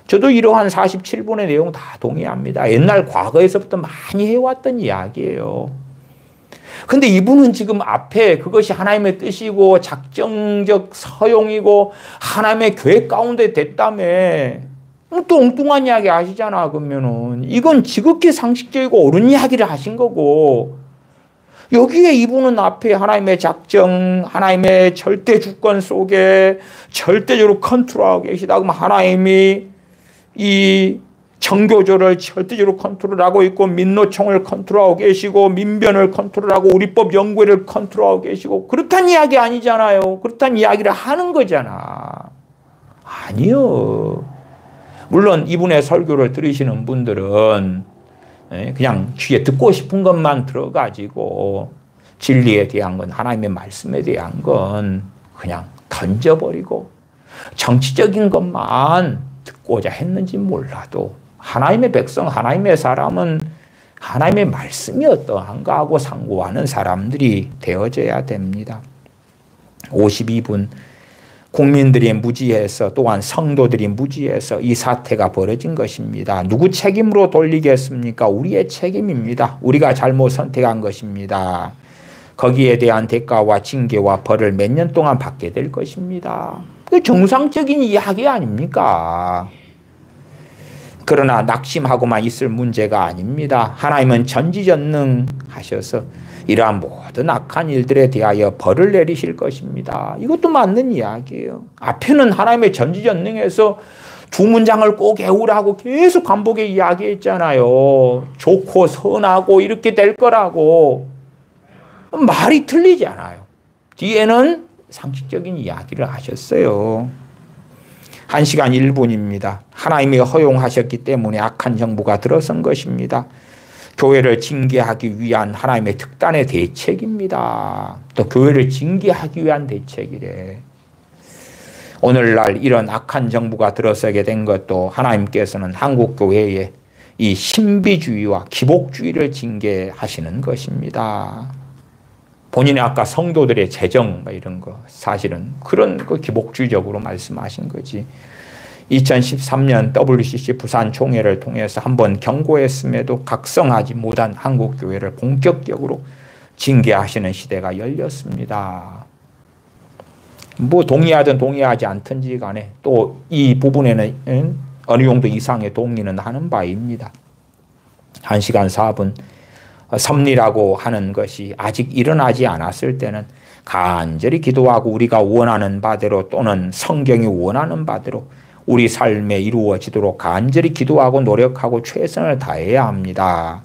저도 이러한 47분의 내용 다 동의합니다. 옛날 과거에서부터 많이 해왔던 이야기예요. 근데 이분은 지금 앞에 그것이 하나님의 뜻이고 작정적 서용이고 하나님의 계획 가운데 됐다며 또 엉뚱한 이야기 하시잖아. 그러면은 이건 지극히 상식적이고 옳은 이야기를 하신 거고 여기에 이분은 앞에 하나님의 작정, 하나님의 절대 주권 속에 절대적으로 컨트롤하고 계시다. 그러면 하나님이 이 정교조를 절대적으로 컨트롤하고 있고 민노총을 컨트롤하고 계시고 민변을 컨트롤하고 우리법 연구회를 컨트롤하고 계시고 그렇다는 이야기 아니잖아요. 그렇다는 이야기를 하는 거잖아. 아니요. 물론 이분의 설교를 들으시는 분들은 그냥 귀에 듣고 싶은 것만 들어가지고 진리에 대한 건 하나님의 말씀에 대한 건 그냥 던져버리고 정치적인 것만 듣고자 했는지 몰라도 하나님의 백성, 하나님의 사람은 하나님의 말씀이 어떠한가 하고 상고하는 사람들이 되어져야 됩니다. 52분 국민들이 무지해서 또한 성도들이 무지해서 이 사태가 벌어진 것입니다. 누구 책임으로 돌리겠습니까? 우리의 책임입니다. 우리가 잘못 선택한 것입니다. 거기에 대한 대가와 징계와 벌을 몇 년 동안 받게 될 것입니다. 정상적인 이야기 아닙니까? 그러나 낙심하고만 있을 문제가 아닙니다. 하나님은 전지전능하셔서 이러한 모든 악한 일들에 대하여 벌을 내리실 것입니다. 이것도 맞는 이야기예요. 앞에는 하나님의 전지전능해서 두 문장을 꼭 외우라고 계속 반복해 이야기했잖아요. 좋고 선하고 이렇게 될 거라고. 말이 틀리지 않아요. 뒤에는 상식적인 이야기를 하셨어요. 1시간 1분입니다. 하나님이 허용하셨기 때문에 악한 정부가 들어선 것입니다. 교회를 징계하기 위한 하나님의 특단의 대책입니다. 또 교회를 징계하기 위한 대책이래. 오늘날 이런 악한 정부가 들어서게 된 것도 하나님께서는 한국교회에 이 신비주의와 기복주의를 징계하시는 것입니다. 본인이 아까 성도들의 재정 이런 거 사실은 그런 거 기복주의적으로 말씀하신 거지. 2013년 WCC 부산 총회를 통해서 한번 경고했음에도 각성하지 못한 한국교회를 본격적으로 징계하시는 시대가 열렸습니다. 뭐 동의하든 동의하지 않든지 간에 또 이 부분에는 어느 정도 이상의 동의는 하는 바입니다. 1시간 4분 섭리라고 하는 것이 아직 일어나지 않았을 때는 간절히 기도하고 우리가 원하는 바대로 또는 성경이 원하는 바대로 우리 삶에 이루어지도록 간절히 기도하고 노력하고 최선을 다해야 합니다.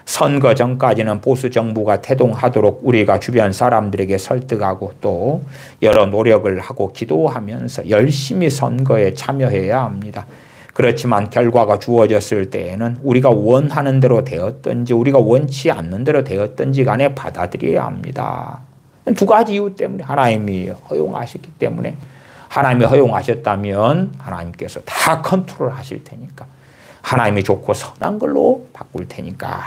선거 전까지는 보수 정부가 태동하도록 우리가 주변 사람들에게 설득하고 또 여러 노력을 하고 기도하면서 열심히 선거에 참여해야 합니다. 그렇지만 결과가 주어졌을 때에는 우리가 원하는 대로 되었든지 우리가 원치 않는 대로 되었든지 간에 받아들여야 합니다. 두 가지 이유 때문에 하나님이 허용하셨기 때문에 하나님이 허용하셨다면 하나님께서 다 컨트롤 하실 테니까 하나님이 좋고 선한 걸로 바꿀 테니까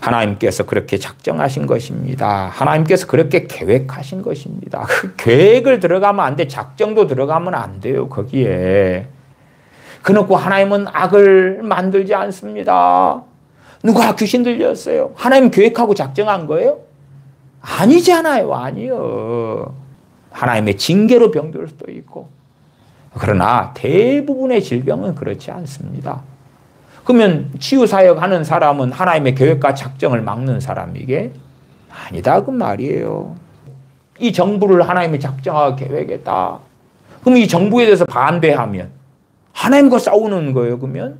하나님께서 그렇게 작정하신 것입니다. 하나님께서 그렇게 계획하신 것입니다. 그 계획을 들어가면 안 돼. 작정도 들어가면 안 돼요. 거기에. 그놓고 하나님은 악을 만들지 않습니다. 누가 귀신 들렸어요? 하나님 계획하고 작정한 거예요? 아니잖아요. 아니요. 하나님의 징계로 병들 수도 있고. 그러나 대부분의 질병은 그렇지 않습니다. 그러면 치유사역 하는 사람은 하나님의 계획과 작정을 막는 사람이게? 아니다 그 말이에요. 이 정부를 하나님이 작정하고 계획했다. 그럼 이 정부에 대해서 반대하면 하나님과 싸우는 거예요, 그러면?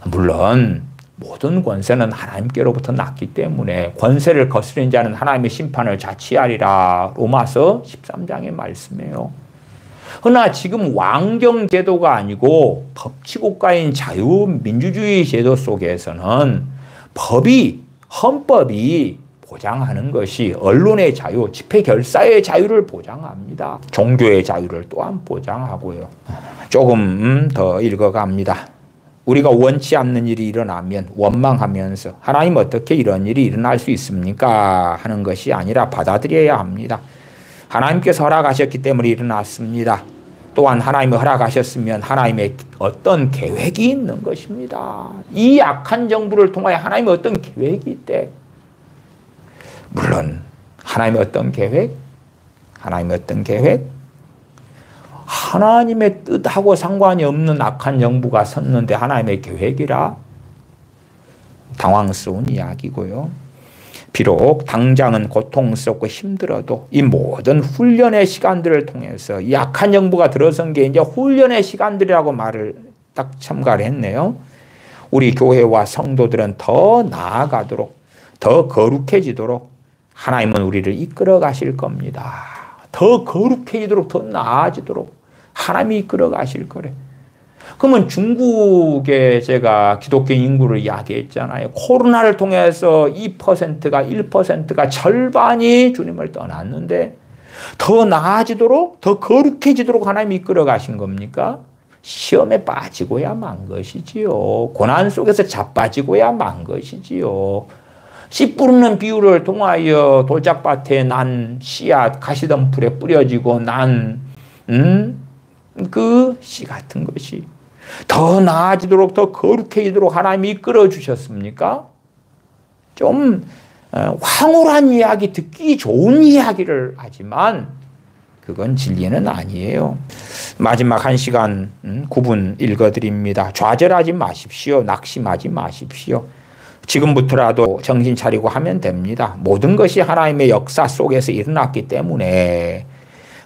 물론 모든 권세는 하나님께로부터 났기 때문에 권세를 거스린 자는 하나님의 심판을 자취하리라. 로마서 13장의 말씀이에요. 그러나 지금 왕정제도가 아니고 법치국가인 자유민주주의 제도 속에서는 헌법이 보장하는 것이 언론의 자유, 집회결사의 자유를 보장합니다. 종교의 자유를 또한 보장하고요. 조금 더 읽어갑니다. 우리가 원치 않는 일이 일어나면 원망하면서 하나님 어떻게 이런 일이 일어날 수 있습니까? 하는 것이 아니라 받아들여야 합니다. 하나님께서 허락하셨기 때문에 일어났습니다. 또한 하나님이 허락하셨으면 하나님의 어떤 계획이 있는 것입니다. 이 악한 정부를 통하여 하나님의 어떤 계획이 있대. 물론 하나님의 어떤 계획? 하나님의 어떤 계획? 하나님의 뜻하고 상관이 없는 악한 정부가 섰는데 하나님의 계획이라? 당황스러운 이야기고요. 비록 당장은 고통스럽고 힘들어도 이 모든 훈련의 시간들을 통해서 이 악한 정부가 들어선 게 이제 훈련의 시간들이라고 말을 딱 첨가를 했네요. 우리 교회와 성도들은 더 나아가도록 더 거룩해지도록 하나님은 우리를 이끌어 가실 겁니다. 더 거룩해지도록 더 나아지도록 하나님이 이끌어 가실 거래. 그러면 중국에 제가 기독교 인구를 이야기했잖아요. 코로나를 통해서 2%가 1%가 절반이 주님을 떠났는데 더 나아지도록 더 거룩해지도록 하나님이 이끌어 가신 겁니까? 시험에 빠지고야 만 것이지요. 고난 속에서 자빠지고야 만 것이지요. 씨 뿌리는 비유를 통하여 돌짝밭에 난 씨앗 가시덤불에 뿌려지고 난 그 씨 같은 것이 더 나아지도록 더 거룩해지도록 하나님이 이끌어 주셨습니까? 좀 황홀한 이야기, 듣기 좋은 이야기를 하지만 그건 진리는 아니에요. 마지막 1시간 9분 읽어드립니다. 좌절하지 마십시오. 낙심하지 마십시오. 지금부터라도 정신 차리고 하면 됩니다. 모든 것이 하나님의 역사 속에서 일어났기 때문에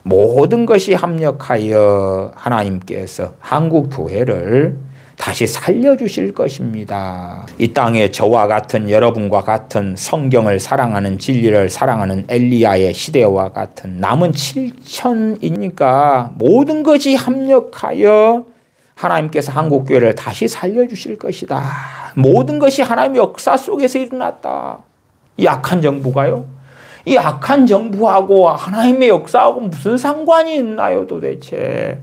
모든 것이 합력하여 하나님께서 한국 교회를 다시 살려주실 것입니다. 이 땅에 저와 같은 여러분과 같은 성경을 사랑하는 진리를 사랑하는 엘리야의 시대와 같은 남은 7천이니까 모든 것이 합력하여 하나님께서 한국교회를 다시 살려주실 것이다. 모든 것이 하나님의 역사 속에서 일어났다. 이 악한 정부가요? 이 악한 정부하고 하나님의 역사하고 무슨 상관이 있나요 도대체?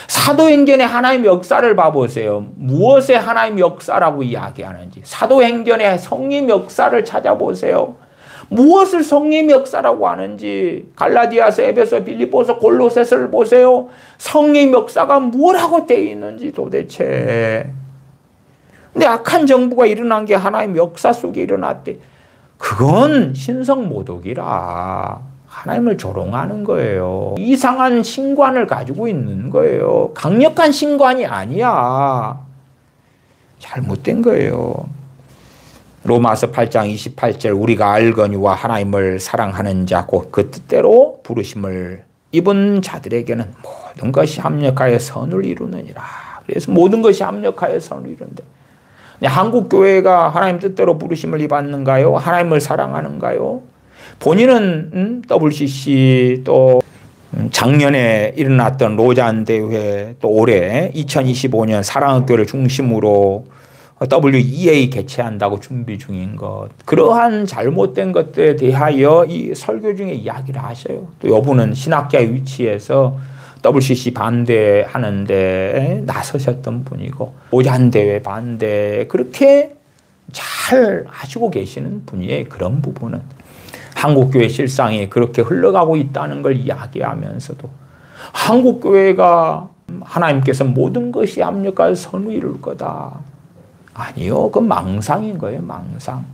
사도행전의 하나님의 역사를 봐보세요. 무엇의 하나님의 역사라고 이야기하는지. 사도행전의 성림 역사를 찾아보세요. 무엇을 성림 역사라고 하는지. 갈라디아서, 에베소, 빌립보서, 골로새서를 보세요. 성림 역사가 뭐라고 되어 있는지 도대체. 근데 악한 정부가 일어난 게 하나님의 역사 속에 일어났대. 그건 신성모독이라. 하나님을 조롱하는 거예요. 이상한 신관을 가지고 있는 거예요. 강력한 신관이 아니야. 잘못된 거예요. 로마서 8장 28절 우리가 알거니와 하나님을 사랑하는 자 곧 그 뜻대로 부르심을 입은 자들에게는 모든 것이 합력하여 선을 이루느니라. 그래서 모든 것이 합력하여 선을 이룬다. 한국교회가 하나님 뜻대로 부르심을 입었는가요? 하나님을 사랑하는가요? 본인은 WCC 또 작년에 일어났던 로잔 대회 또 올해 2025년 사랑학교를 중심으로 WEA 개최한다고 준비 중인 것 그러한 잘못된 것들에 대하여 이 설교 중에 이야기를 하셔요. 또 여분은 신학자의 위치에서 WCC 반대하는데 나서셨던 분이고 로잔 대회 반대 그렇게 잘 하시고 계시는 분이에요. 그런 부분은. 한국교회 실상이 그렇게 흘러가고 있다는 걸 이야기하면서도 한국교회가 하나님께서 모든 것이 합력하여 선을 이룰 거다. 아니요. 그건 망상인 거예요. 망상.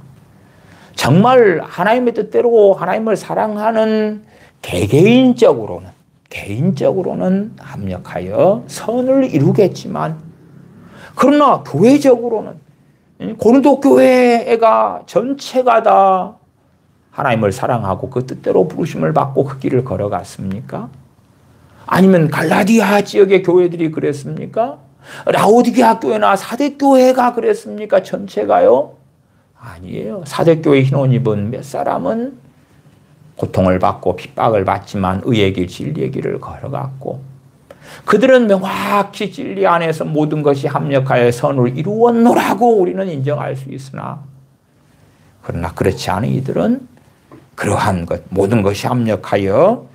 정말 하나님의 뜻대로 하나님을 사랑하는 개개인적으로는 합력하여 선을 이루겠지만 그러나 교회적으로는 고린도 교회가 전체가 다 하나님을 사랑하고 그 뜻대로 부르심을 받고 그 길을 걸어갔습니까? 아니면 갈라디아 지역의 교회들이 그랬습니까? 라오디게아 교회나 사대교회가 그랬습니까? 전체가요? 아니에요. 사대교회 흰옷 입은 몇 사람은 고통을 받고 핍박을 받지만 의의 길, 진리의 길을 걸어갔고 그들은 명확히 진리 안에서 모든 것이 합력하여 선을 이루었노라고 우리는 인정할 수 있으나 그러나 그렇지 않은 이들은 그러한 것, 모든 것이 합력하여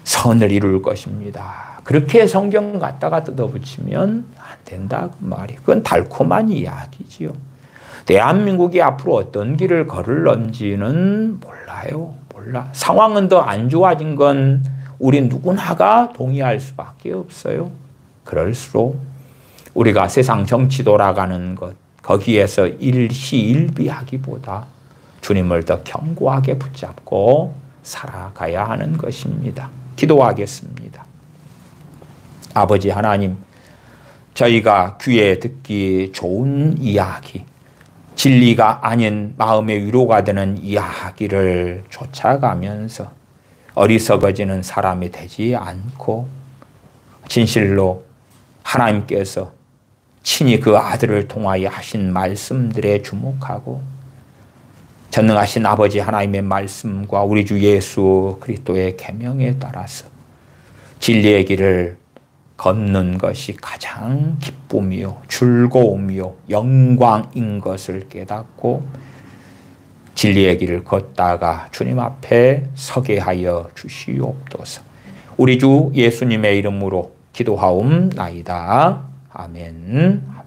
선을 이룰 것입니다. 그렇게 성경 갖다가 뜯어붙이면 안 된다 그 말이. 그건 달콤한 이야기지요. 대한민국이 앞으로 어떤 길을 걸을런지는 몰라요. 몰라. 상황은 더 안 좋아진 건 우리 누구나가 동의할 수밖에 없어요. 그럴수록 우리가 세상 정치 돌아가는 것, 거기에서 일시일비하기보다 주님을 더 견고하게 붙잡고 살아가야 하는 것입니다. 기도하겠습니다. 아버지 하나님, 저희가 귀에 듣기 좋은 이야기, 진리가 아닌 마음의 위로가 되는 이야기를 쫓아가면서 어리석어지는 사람이 되지 않고 진실로 하나님께서 친히 그 아들을 통하여 하신 말씀들에 주목하고 전능하신 아버지 하나님의 말씀과 우리 주 예수 그리스도의 계명에 따라서 진리의 길을 걷는 것이 가장 기쁨이요 즐거움이요 영광인 것을 깨닫고 진리의 길을 걷다가 주님 앞에 서게 하여 주시옵소서. 우리 주 예수님의 이름으로 기도하옵나이다. 아멘.